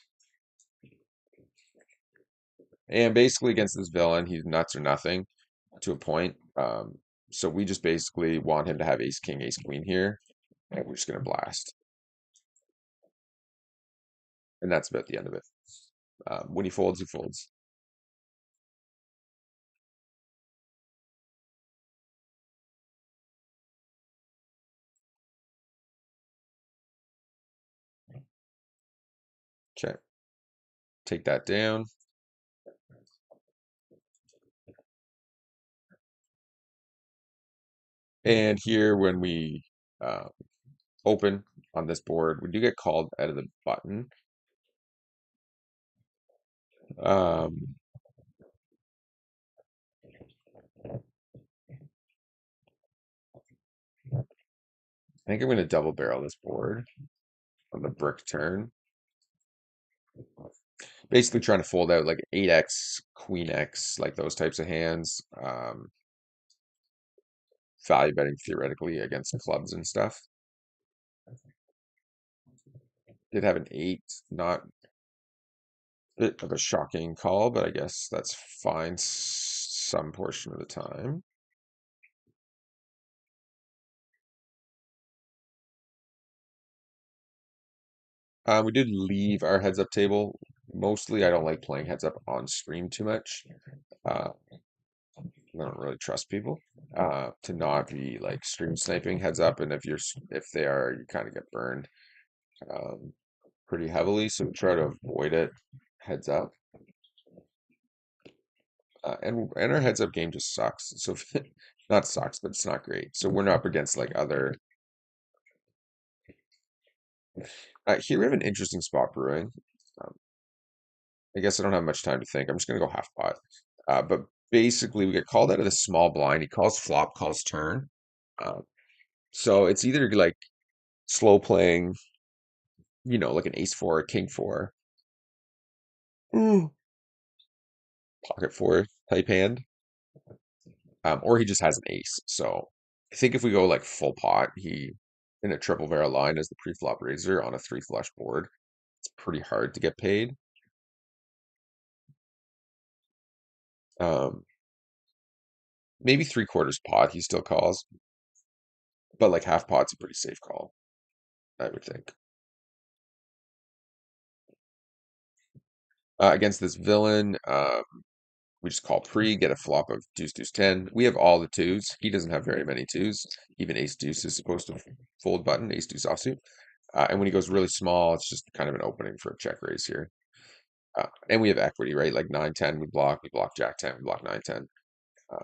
And basically against this villain, he's nuts or nothing to a point. So we just basically want him to have ace king, ace queen here, and we're just gonna blast. And that's about the end of it. When he folds, he folds. Okay, take that down. And here, when we open on this board, we do get called out of the button. Um, I think I'm going to double barrel this board on the brick turn. Basically trying to fold out like 8x, queen x, like those types of hands. Value betting theoretically against clubs and stuff. Did have an 8, not bit of a shocking call, but I guess that's fine some portion of the time. We did leave our heads up table. Mostly, I don't like playing heads up on stream too much. Uh, I don't really trust people to not be like stream sniping heads up, and if they are, you kind of get burned pretty heavily. So we try to avoid it heads up. And our heads up game just sucks. So not sucks, but it's not great. So we're not up against like other. Here we have an interesting spot brewing. Um, I guess I don't have much time to think. I'm just gonna go half pot. But basically, we get called out of the small blind. He calls flop, calls turn. Uh, so it's either like slow playing like an ace four, a king four, mm, pocket four type hand. Or he just has an ace. So I think if we go like full pot, he in a triple barrel line as the pre-flop raiser on a three flush board, it's pretty hard to get paid. Um, maybe three quarters pot he still calls, but like half pot's a pretty safe call, I would think. Against this villain, we just call pre, get a flop of deuce, deuce, 10. We have all the twos. He doesn't have very many twos. Even ace deuce is supposed to fold button, ace deuce offsuit. And when he goes really small, it's just kind of an opening for a check raise here. And we have equity, right? Like 9-10, we block jack 10, we block 9-10. Uh,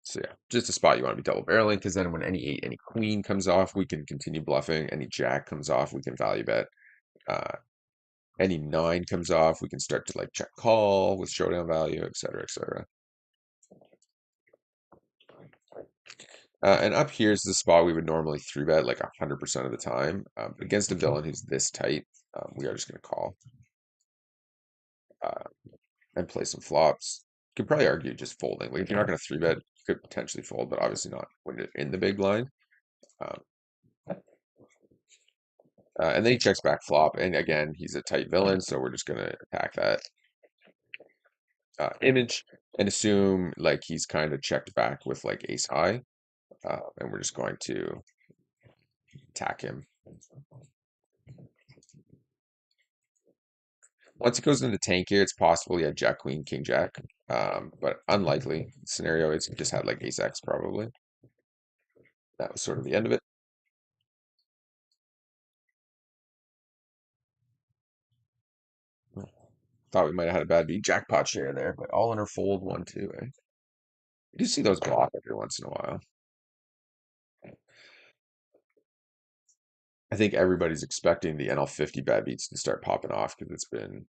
so yeah, just a spot you want to be double barreling because then when any eight, any queen comes off, we can continue bluffing. Any jack comes off, we can value bet. Uh, any nine comes off, we can start to like check call with showdown value, et cetera, et cetera. And up here is the spot we would normally three bet like 100% of the time. Against a villain who's this tight, we are just going to call uh, and play some flops. You could probably argue just folding. Like if you're not going to three bet, you could potentially fold, but obviously not when you're in the big blind. Um, and then he checks back flop, and again he's a tight villain, so we're just going to attack that image and assume like he's kind of checked back with like ace high, and we're just going to attack him. Once it goes into tank here, it's possible he had jack queen, king jack, but unlikely scenario is he just had like ace x probably. That was sort of the end of it. Thought we might have had a bad beat jackpot share there, but all in or fold 1-2. Eh? You do see those go off every once in a while. I think everybody's expecting the NL50 bad beats to start popping off because it's been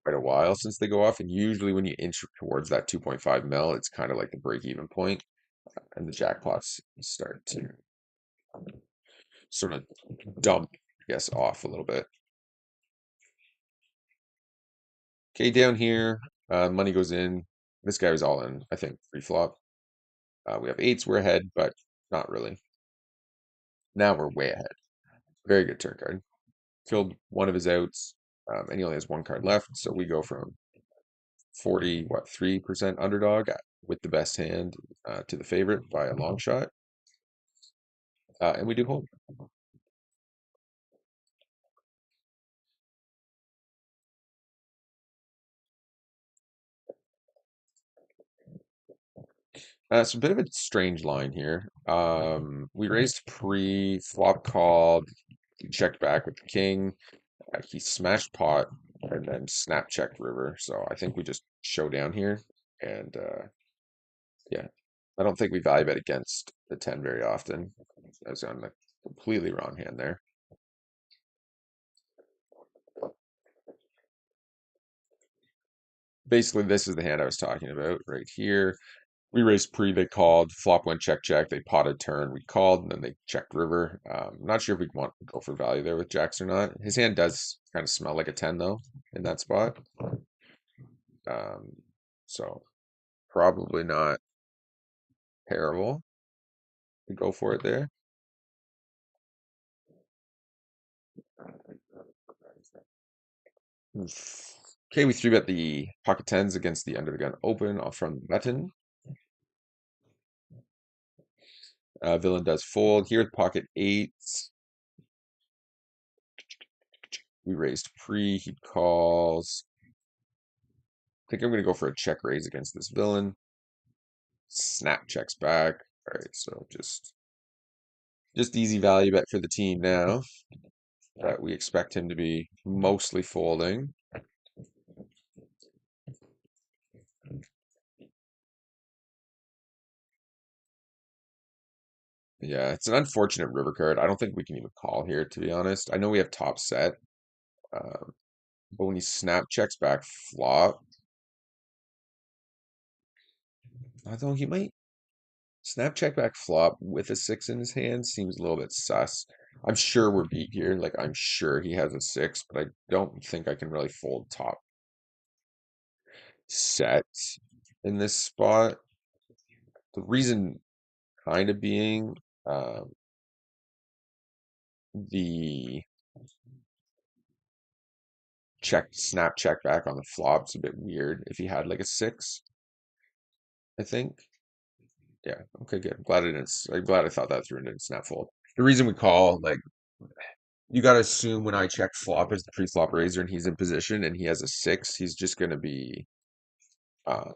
quite a while since they go off, and usually when you inch towards that 2.5 mil, it's kind of like the break-even point, and the jackpots start to sort of dump, I guess, off a little bit. Okay, down here, money goes in. This guy was all in, I think, pre-flop. We have eights, we're ahead, but not really. Now we're way ahead. Very good turn card. Killed one of his outs, and he only has one card left. So we go from 3% underdog with the best hand to the favorite by a long shot, and we do hold. So a bit of a strange line here. We raised pre, flop called, he checked back with the king. He smashed pot and then snap checked river. So I think we just show down here. And yeah, I don't think we value bet against the 10 very often. I was on the completely wrong hand there. Basically, this is the hand I was talking about right here. We raised pre, they called, flop went check, check, they potted turn, we called, and then they checked river. I'm not sure if we'd want to go for value there with jacks or not. His hand does kind of smell like a 10 though in that spot. Um, so probably not terrible to go for it there. Okay, we three bet the pocket tens against the under the gun open off from the button. Villain does fold here with pocket eights. We raised pre, he calls. I think I'm gonna go for a check raise against this villain. Snap checks back. All right, so just easy value bet for the team now that we expect him to be mostly folding. Yeah, it's an unfortunate river card. I don't think we can even call here, to be honest. I know we have top set, um, but when he snap checks back flop, although he might. Snap check back flop with a six in his hand seems a little bit sus. I'm sure we're beat here. Like I'm sure he has a six, but I don't think I can really fold top set in this spot. The reason kind of being the snap check back on the flop's a bit weird if he had like a six, I think. Yeah, okay, good. I'm glad I thought that through and didn't snap fold. The reason we call, like, you got to assume when I check flop as the pre-flop raiser and he's in position and he has a six, he's just going to be uh,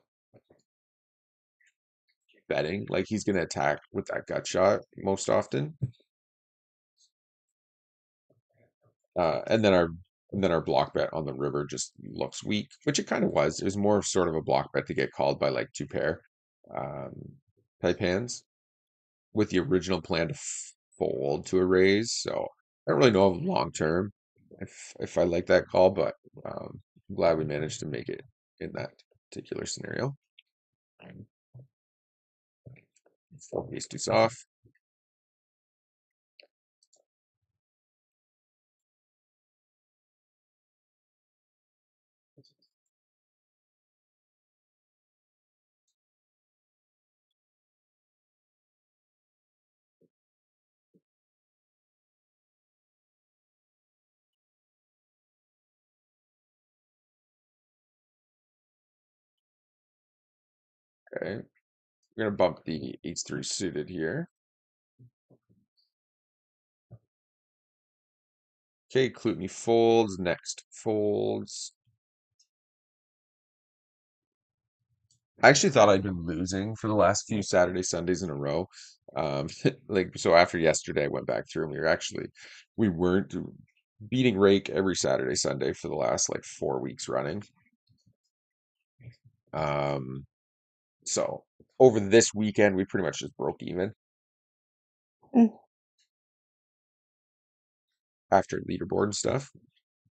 betting. Like he's going to attack with that gut shot most often. And then our block bet on the river just looks weak, which it kind of was. It was more of sort of a block bet to get called by like two pair um, type hands with the original plan to fold to a raise. So I don't really know of long term if I like that call, but I'm glad we managed to make it in that particular scenario. Fold ace deuce off. Okay, we're gonna bump the ace three suited here. Okay, Clutony folds. Next folds. I actually thought I'd been losing for the last few Saturday, Sundays in a row. Like so after yesterday, I went back through and we weren't beating rake every Saturday, Sunday for the last like 4 weeks running. Um, so over this weekend, we pretty much just broke even after leaderboard and stuff.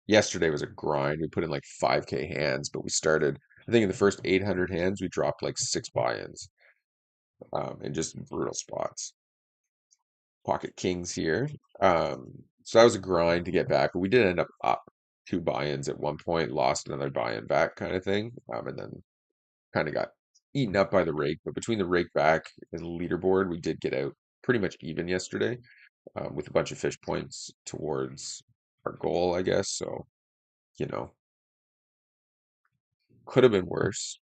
Yesterday was a grind. We put in like 5K hands, but we started, I think in the first 800 hands, we dropped like six buy-ins in just brutal spots. Pocket kings here. So that was a grind to get back, but we did end up two buy-ins at one point, lost another buy-in back kind of thing, and then kind of got eaten up by the rake. But between the rake back and the leaderboard, we did get out pretty much even yesterday, with a bunch of fish points towards our goal, I guess. So, you know, could have been worse,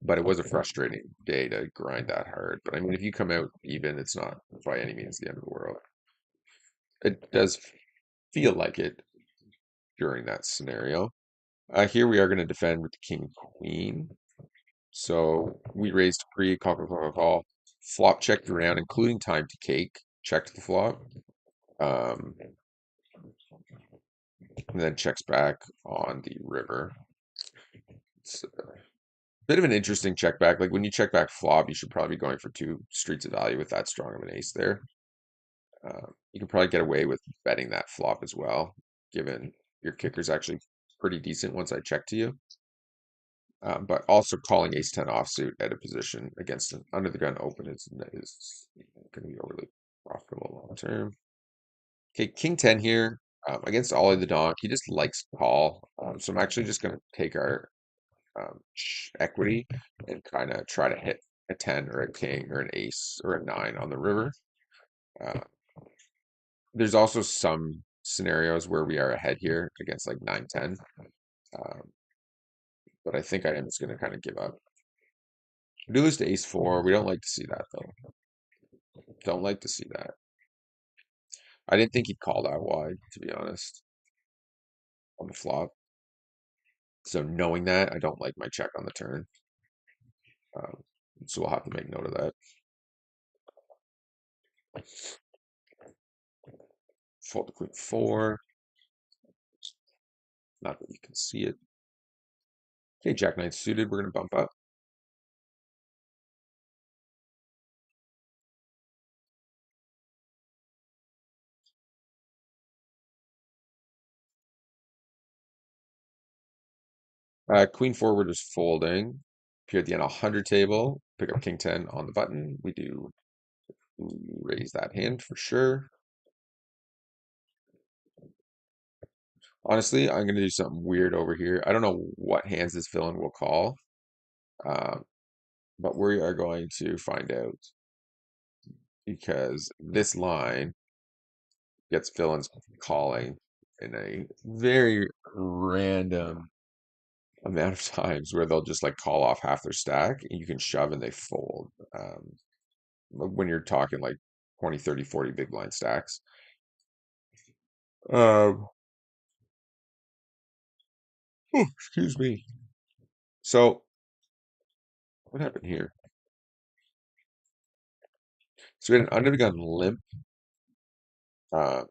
but it was a frustrating day to grind that hard. But I mean, if you come out even, it's not by any means the end of the world. It does feel like it during that scenario. Here we are going to defend with the king queen. So we raised pre, call, call, call, call, flop checked around, including time to cake, checked the flop, um, and then checks back on the river. It's a bit of an interesting check back. Like when you check back flop, you should probably be going for two streets of value with that strong of an ace there. You can probably get away with betting that flop as well, given your kicker's actually pretty decent once I check to you. But also calling ace 10 offsuit at a position against an under the gun open is going to be overly profitable long term. Okay, king 10 here against Ollie the Donk. He just likes call. So I'm actually just going to take our equity and kind of try to hit a 10 or a king or an ace or a 9 on the river. Uh, there's also some scenarios where we are ahead here against like 9-10. Um, but I think I am just going to kind of give up. We do lose to ace 4. We don't like to see that though. Don't like to see that. I didn't think he'd call that wide, to be honest, on the flop. So knowing that, I don't like my check on the turn. Um, so we'll have to make note of that. Fold to queen 4. Not that you can see it. Okay, jack 9 suited. We're going to bump up. Queen forward is folding Here at the N100 table, pick up King 10 on the button. We do raise that hand for sure. Honestly, I'm going to do something weird over here. I don't know what hands this villain will call, uh, but we are going to find out because this line gets villains calling in a very random amount of times where they'll just like call off half their stack and you can shove and they fold. When you're talking like 20, 30, 40 big blind stacks. Um, excuse me. So what happened here? So we had an under the gun limp. Uh,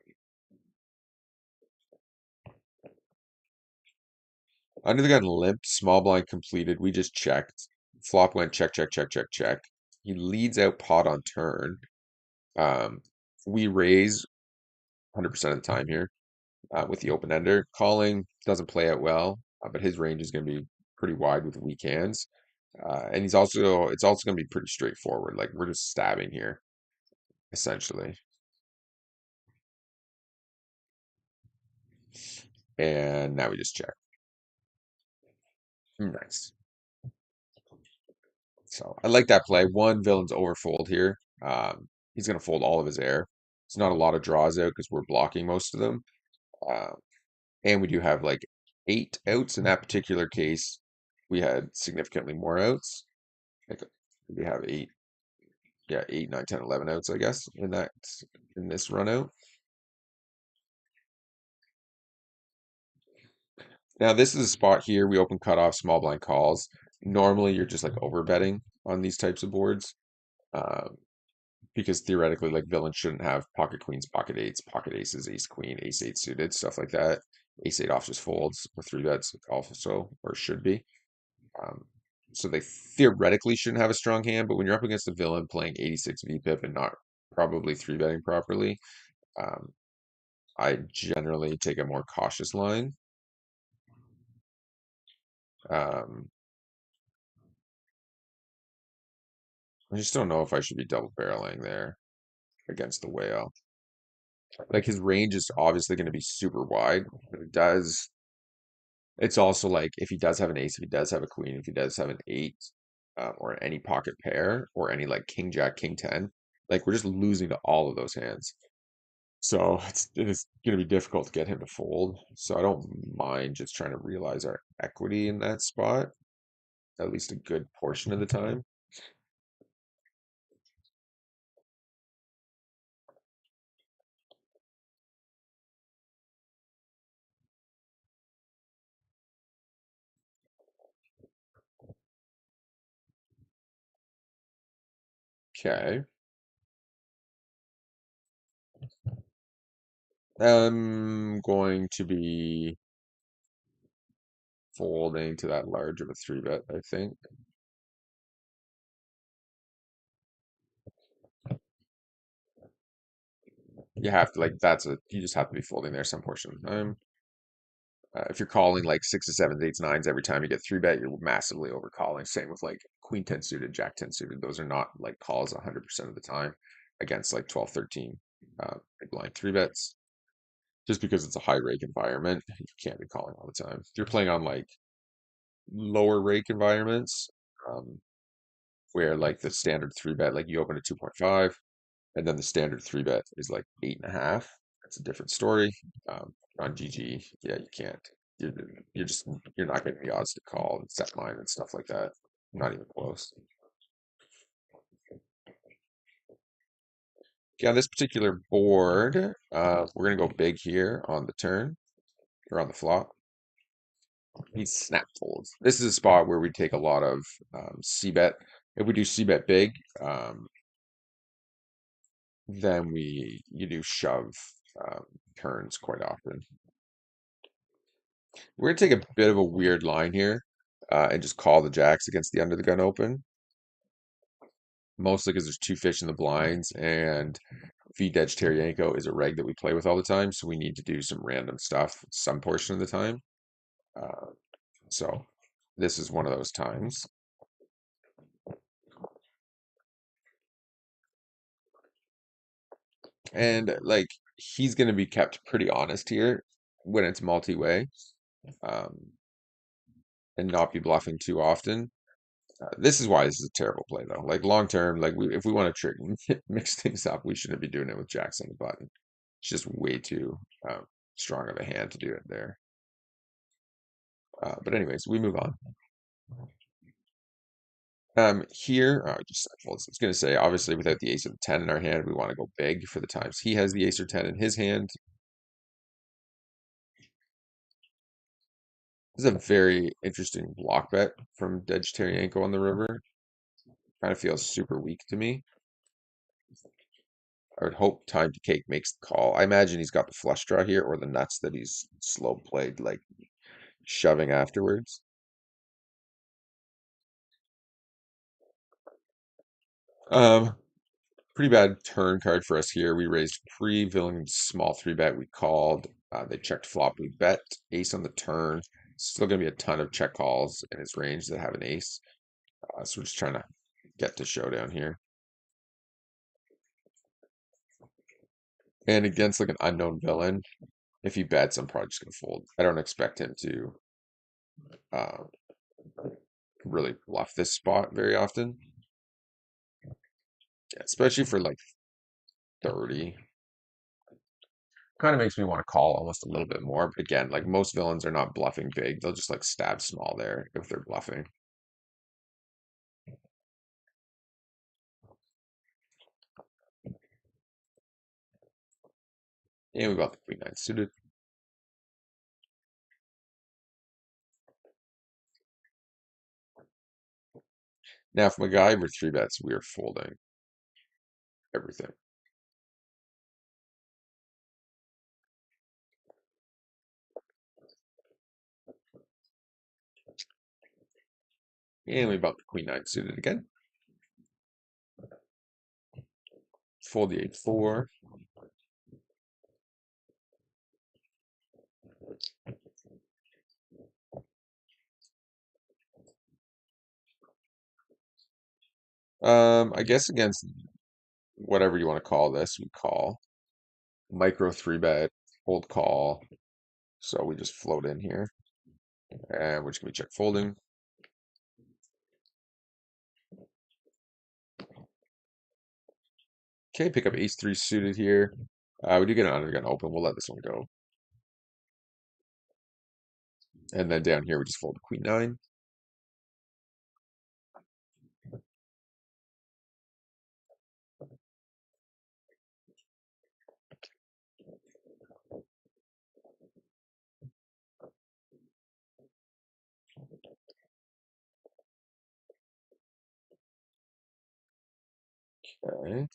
Under the gun limped, small blind completed. We just checked. Flop went check, check, check, check, check. He leads out pot on turn. Um, we raise 100% of the time here with the open ender. Calling doesn't play out well, but his range is going to be pretty wide with weak hands. And it's also going to be pretty straightforward. Like we're just stabbing here, essentially. And now we just check. Nice. So I like that play. One villain's overfold here. He's going to fold all of his air. It's not a lot of draws out because we're blocking most of them. Uh, and we do have like 8 outs in that particular case. We had significantly more outs. Like we have eight, yeah, 8, 9, 10, 11 outs, I guess, in this run out. Now this is a spot here. We open cutoff, small blind calls. Normally you're just like over betting on these types of boards. Um, because theoretically, like villains shouldn't have pocket queens, pocket eights, pocket aces, ace queen, ace eight suited, stuff like that. Ace eight off just folds or three bets also, or should be. Um, so they theoretically shouldn't have a strong hand, but when you're up against a villain playing 86 VPIP and not probably three betting properly, um, I generally take a more cautious line. Um, I just don't know if I should be double barreling there against the whale. Like his range is obviously going to be super wide, but it's also like if he does have an ace, if he does have a queen, if he does have an eight, or any pocket pair, or any like king jack, king 10, like we're just losing to all of those hands. So it's going to be difficult to get him to fold. So I don't mind just trying to realize our equity in that spot, at least a good portion of the time. Okay. I'm going to be folding to that large of a three bet, I think. You have to like you just have to be folding there some portion of the time. If you're calling like sixes, sevens, eights, nines every time you get three bet, you're massively overcalling. Same with like queen 10 suited, jack 10 suited. Those are not like calls 100% of the time against like 12, 13 big blind three bets. Just because it's a high rake environment, you can't be calling all the time. If you're playing on like lower rake environments, um, where like the standard three bet, like you open at 2.5, and then the standard three bet is like 8.5. That's a different story. On GG, yeah, you can't. You're you're just you're not getting the odds to call and set line and stuff like that. Not even close. Yeah, on this particular board, we're gonna go big here on the turn or on the flop. He snap folds. This is a spot where we take a lot of c bet. If we do c bet big, um, then you do shove um, turns quite often. We're gonna take a bit of a weird line here and just call the jacks against the under the gun open. Mostly because there's two fish in the blinds and V-Edge Teryanko is a reg that we play with all the time, so we need to do some random stuff some portion of the time. Uh, so this is one of those times. And like he's going to be kept pretty honest here when it's multi-way, um, and not be bluffing too often. This is why this is a terrible play though. Like long term, like if we want to trick mix things up, we shouldn't be doing it with jacks on the button. It's just way too strong of a hand to do it there. But anyways, we move on. Here, just well, it's going to say obviously without the ace of 10 in our hand, we want to go big for the times he has the ace or 10 in his hand. This is a very interesting block bet from Degeterianko on the river. Kind of feels super weak to me. I would hope time to cake makes the call. I imagine he's got the flush draw here or the nuts that he's slow played, like shoving afterwards. Um, Pretty bad turn card for us here. We raised pre-villain small three bet. We called. They checked flop. We bet ace on the turn. Still gonna be a ton of check calls in his range that have an ace. So we're just trying to get to showdown here. And against like an unknown villain, if he bets, I'm probably just gonna fold. I don't expect him to uh, really bluff this spot very often, especially for like 30. Kind of makes me want to call almost a little bit more. But again, like most villains are not bluffing big. They'll just like stab small there if they're bluffing. And we got the queen nine suited. Now, if MacGyver three bets, we are folding everything. And we got the queen nine suited again. Fold the 8-4. I guess against whatever you want to call this, we call micro three bet, hold call. So we just float in here, and we're just gonna be check folding. Okay, pick up ace three suited here. We do get an undergun open. We'll let this one go. And then down here, we just fold the queen nine. Okay.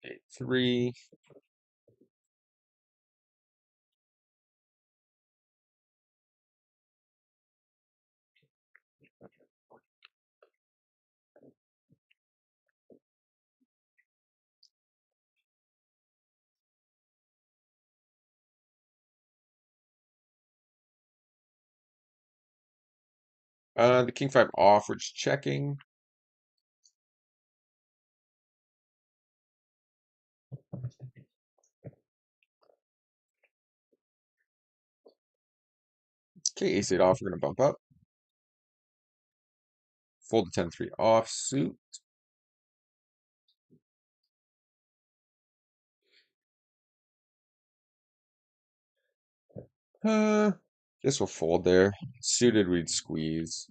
Eight three. The king five off. We're just checking. Okay, ace eight off. We're gonna bump up. Fold the 10-3 offsuit. Uh, this will fold there. Suited, we'd squeeze.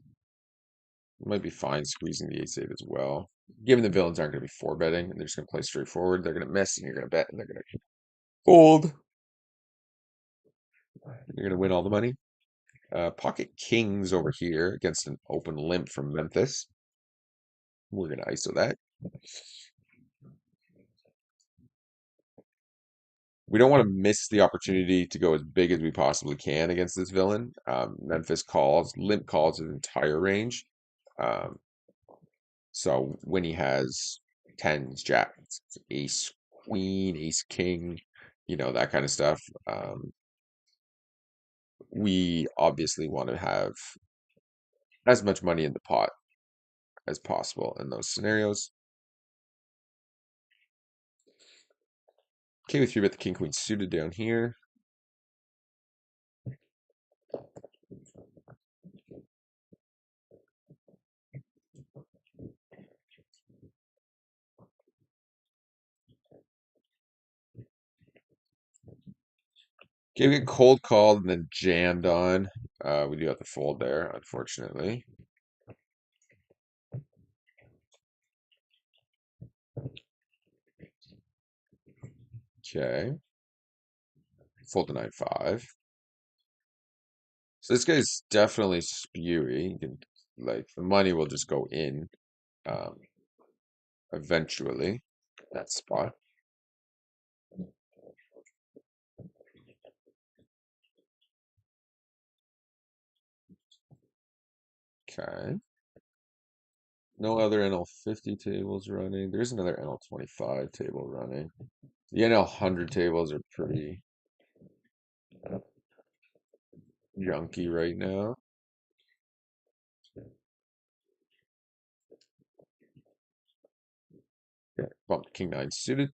Might be fine squeezing the ace eight as well. Given the villains aren't going to be four betting, and they're just going to play straightforward, they're going to miss, and you're going to bet, and they're going to fold. You're going to win all the money. Pocket kings over here against an open limp from Memphis. We're going to ISO that. We don't want to miss the opportunity to go as big as we possibly can against this villain. Memphis calls, limp calls his entire range. Um, so when he has tens, jacks, ace, queen, ace, king, that kind of stuff, we obviously want to have as much money in the pot as possible in those scenarios. Okay, we three bet the king queen suited down here. Okay, we get cold called and then jammed on. We do have to fold there, unfortunately. Okay. Fold to 9-5. So this guy's definitely spewy. You can, like, the money will just go in um, eventually. That spot. Okay. No other NL50 tables running. There's another NL25 table running. The NL100 tables are pretty junky right now. Okay. Bump King 9 suited.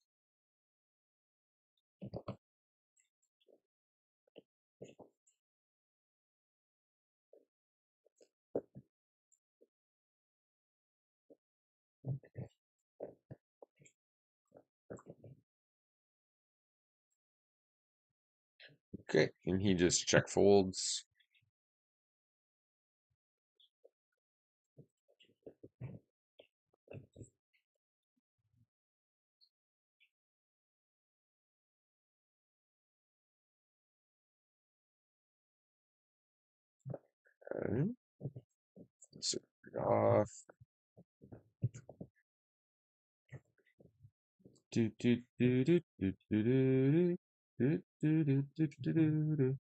Okay. And he just check folds. Okay. So off. Do, do, do, do, do, do, do, do, do, do, do, do, do, do.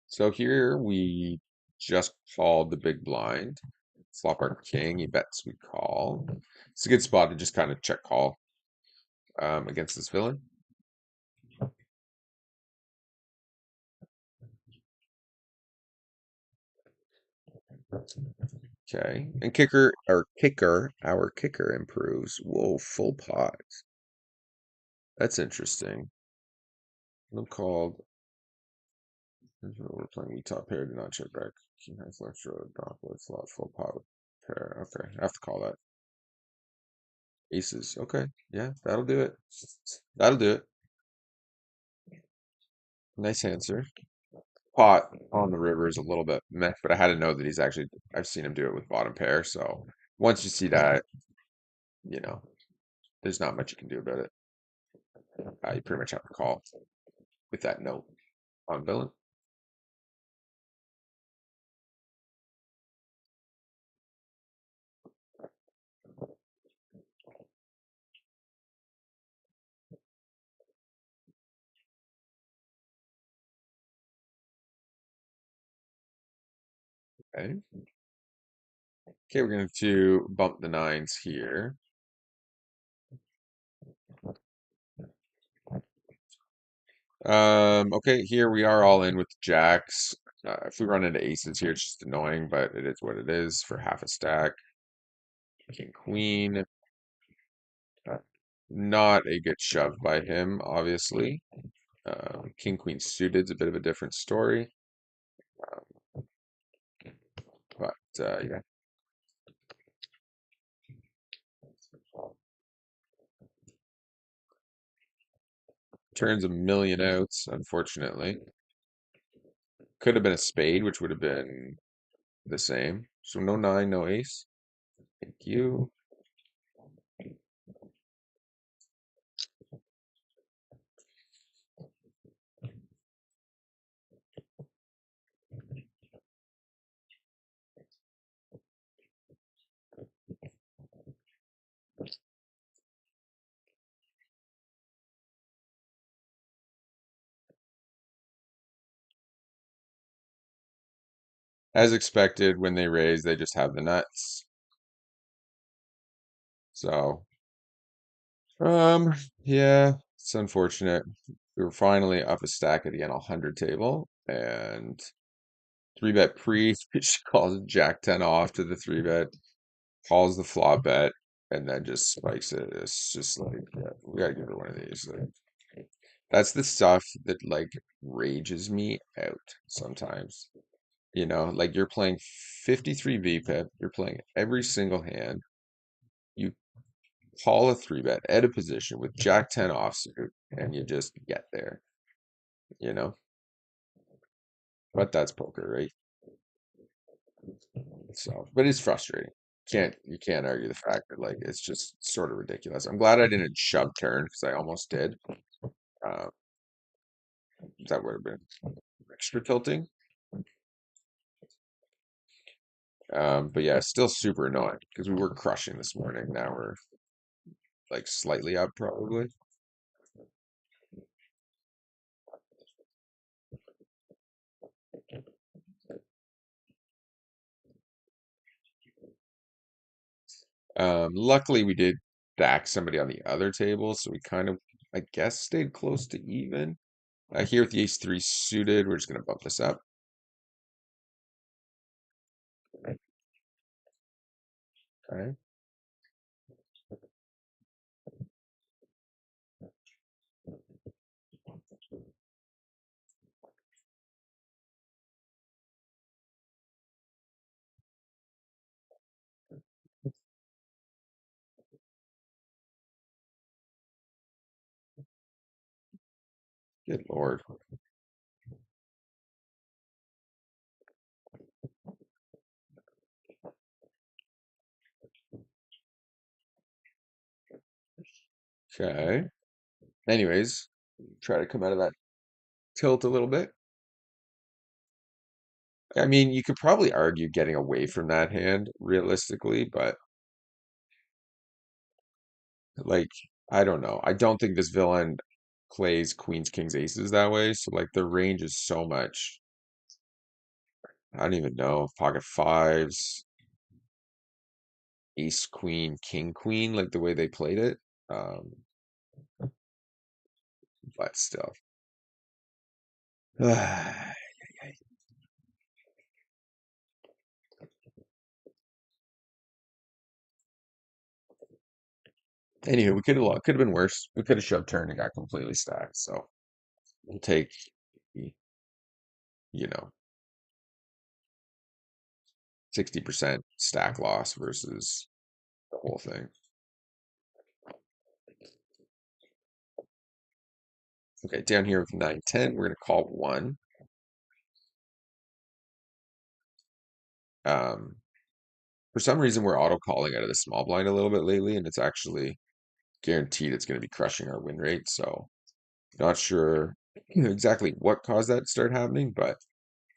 So here we just called the big blind. Flop our king. He bets we call. It's a good spot to just kind of check call against this villain. Okay. And our kicker improves. Whoa, full pot. That's interesting. I'm called. We're playing we top pair, do not check back. King high flush draw, donk with flop, full pot with pair. Okay, I have to call that. Aces. Okay, yeah, that'll do it. That'll do it. Nice answer. Pot on the river is a little bit meh, but I had to know that I've seen him do it with bottom pair. So once you see that, you know, there's not much you can do about it. You pretty much have to call with that note on villain. Okay. Okay, we're going to bump the nines here. Okay, here we are all in with jacks. If we run into aces here, it's just annoying, but it is what it is for half a stack. King, queen. Uh, Not a good shove by him, obviously. King, queen suited is a bit of a different story. But yeah, turns a million outs, unfortunately. Could have been a spade, which would have been the same. So no nine, no ace. Thank you. As expected, when they raise, they just have the nuts. So, um, yeah, it's unfortunate. We were finally up a stack at the N100 table and three bet pre, she calls Jack 10 off to the three bet, calls the flop bet, and then just spikes it. It's just like, yeah, we gotta give her one of these. Like, that's the stuff that like rages me out sometimes. You know, like you're playing 53 VPIP, you're playing every single hand. You call a three bet at a position with Jack 10 offsuit, and you just get there, you know? But that's poker, right? So, but it's frustrating. You can't argue the fact that like it's just sort of ridiculous. I'm glad I didn't shove turn because I almost did. Uh, that would have been extra tilting. But yeah, still super annoying because we were crushing this morning. Now we're like slightly up probably. Luckily we did stack somebody on the other table, so we kind of, I guess, stayed close to even. Here with the ace three suited, we're just gonna bump this up. Okay. Good Lord. Okay. Anyways, try to come out of that tilt a little bit. I mean, you could probably argue getting away from that hand realistically, but like, I don't know. I don't think this villain plays queens, kings, aces that way. So like the range is so much. I don't even know. Pocket fives, ace, queen, king, queen, like the way they played it. Um, but still. Anyway, we could have been worse. We could have shoved turn and got completely stacked. So we'll take, you know, 60% stack loss versus the whole thing. Okay, down here with 9-10, we're gonna call one. Um, for some reason, we're auto calling out of the small blind a little bit lately, and it's actually guaranteed it's going to be crushing our win rate. So, not sure exactly what caused that to start happening, but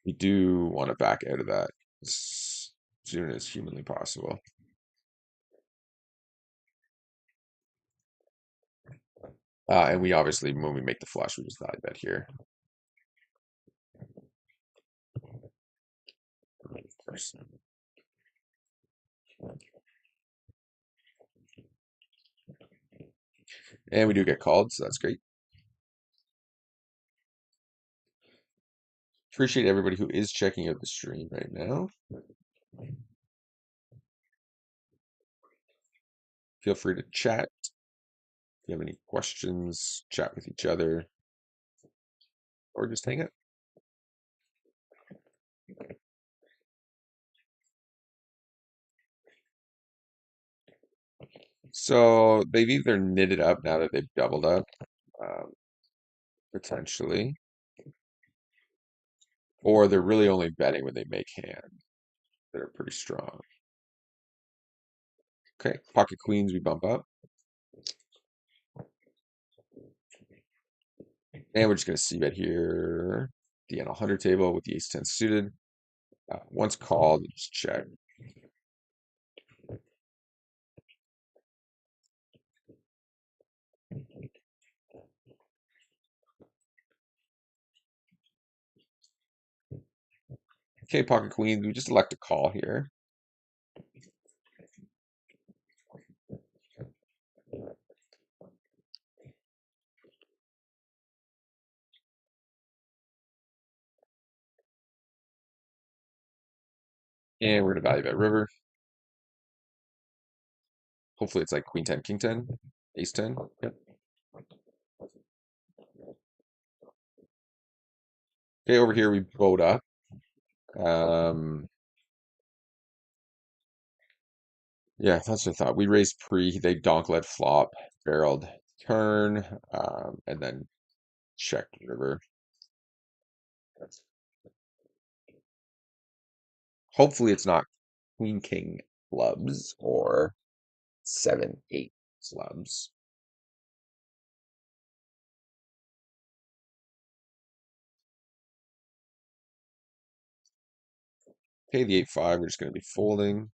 we do want to back out of that as soon as humanly possible. And we obviously, when we make the flush, we just value bet here. Of course. And we do get called, so that's great. Appreciate everybody who is checking out the stream right now. Feel free to chat. If you have any questions, chat with each other, or just hang out. So they've either knitted up now that they've doubled up, um, potentially, or they're really only betting when they make hand that are pretty strong. Okay, pocket queens, we bump up. And we're just going to see bet here. The N100 table with the ace 10 suited. Once called, just check. Okay, pocket queens. We just elect a call here. And we're gonna value bet river. Hopefully it's like queen 10, king 10, ace 10. Yep. Okay, over here we bowed up. Um, yeah, that's what I thought. We raised pre, they donk led flop, barreled turn, and then checked river. Hopefully it's not queen king clubs or 7 8 clubs. Okay, the 8 5, we're just gonna be folding.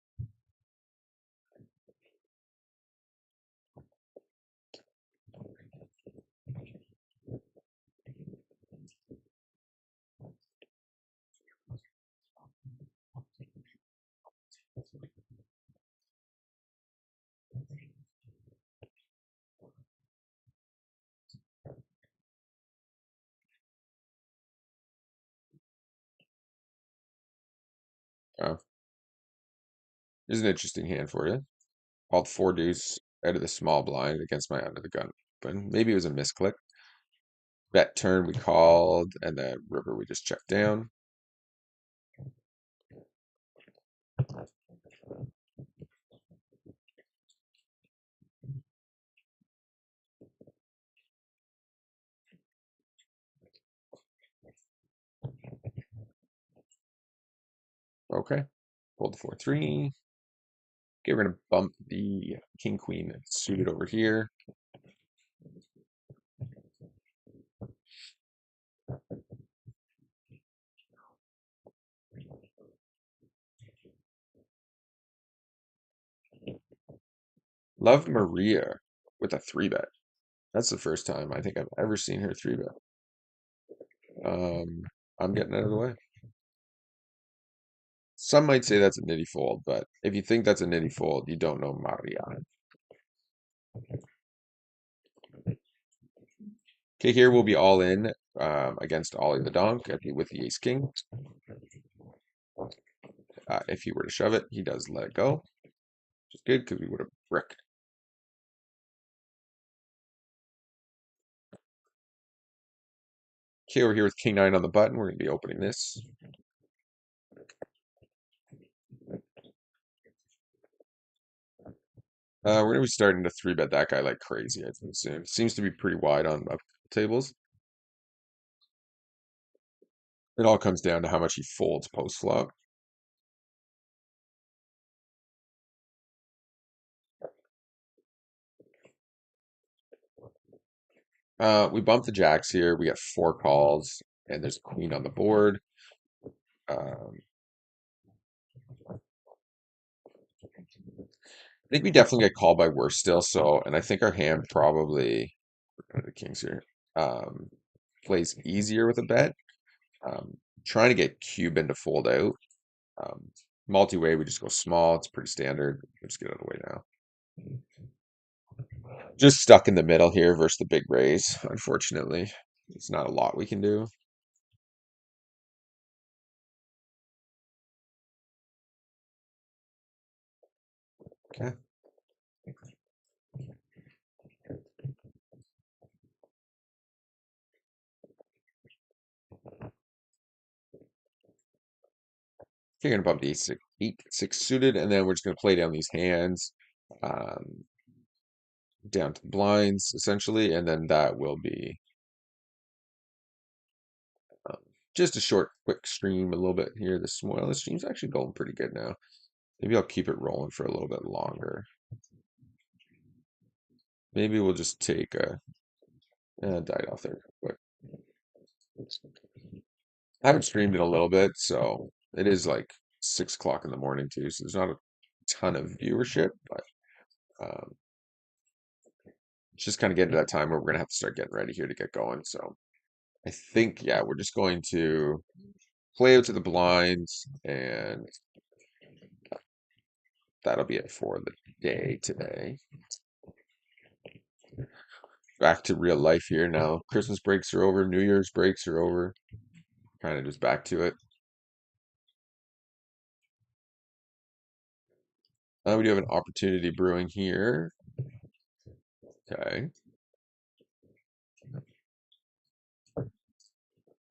Uh, Here's an interesting hand for you. Called 4 deuce out of the small blind against my under the gun open. Maybe it was a misclick. Bet turn we called, and then river we just checked down. Okay, fold the 4 3. Okay, we're gonna bump the king queen suited over here. Love Maria with a 3 bet. That's the first time I think I've ever seen her 3 bet. I'm getting out of the way. Some might say that's a nitty fold, but if you think that's a nitty fold, you don't know Maria. Okay, here we'll be all in against Ollie the Donk with the ace king. If he were to shove it, he does let it go, which is good because we would have bricked. Okay, over here with king 9 on the button, we're going to be opening this. We're going to be starting to 3-bet that guy like crazy, I think, soon. Seems to be pretty wide on tables. It all comes down to how much he folds post flop. We bump the jacks here. We got 4 calls, and there's a queen on the board. Um, I think we definitely get called by worse still. So, and I think our hand probably the kings here plays easier with a bet. Um, Trying to get Cuban to fold out. Um, Multi-way, we just go small. It's pretty standard. We'll just get out of the way now. Just stuck in the middle here versus the big raise. Unfortunately, it's not a lot we can do. Okay. You're gonna bump the 8 6 suited, and then we're just gonna play down these hands, um, down to the blinds essentially, and then that will be um, just a short, quick stream. A little bit here. The stream's actually going pretty good now. Maybe I'll keep it rolling for a little bit longer. Maybe we'll just take a died off there. But I haven't streamed in a little bit, so it is like 6 o'clock in the morning too. So there's not a ton of viewership, but um, it's just kind of getting to that time where we're gonna have to start getting ready here to get going. So I think, yeah, we're just going to play out to the blinds, and that'll be it for the day today. Back to real life here now. Christmas breaks are over, New Year's breaks are over. Kind of just back to it. We do have an opportunity brewing here. Okay.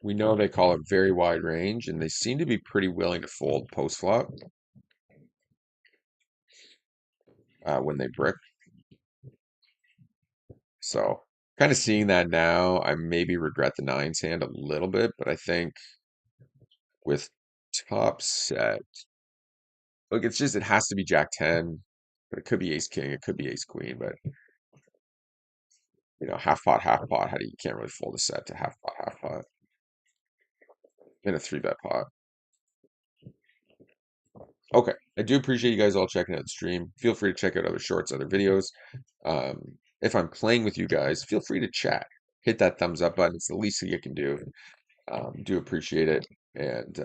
We know they call it very wide range, and they seem to be pretty willing to fold post flop when they brick. So kind of seeing that now. I maybe regret the nines hand a little bit, but I think with top set, look, it's just it has to be Jack 10, but it could be Ace King, it could be Ace Queen, but half pot, half pot. How do you can't really fold a set to half pot in a three bet pot. Okay, I do appreciate you guys all checking out the stream. Feel free to check out other shorts, other videos. If I'm playing with you guys, feel free to chat. Hit that thumbs up button. It's the least that you can do. Do appreciate it. And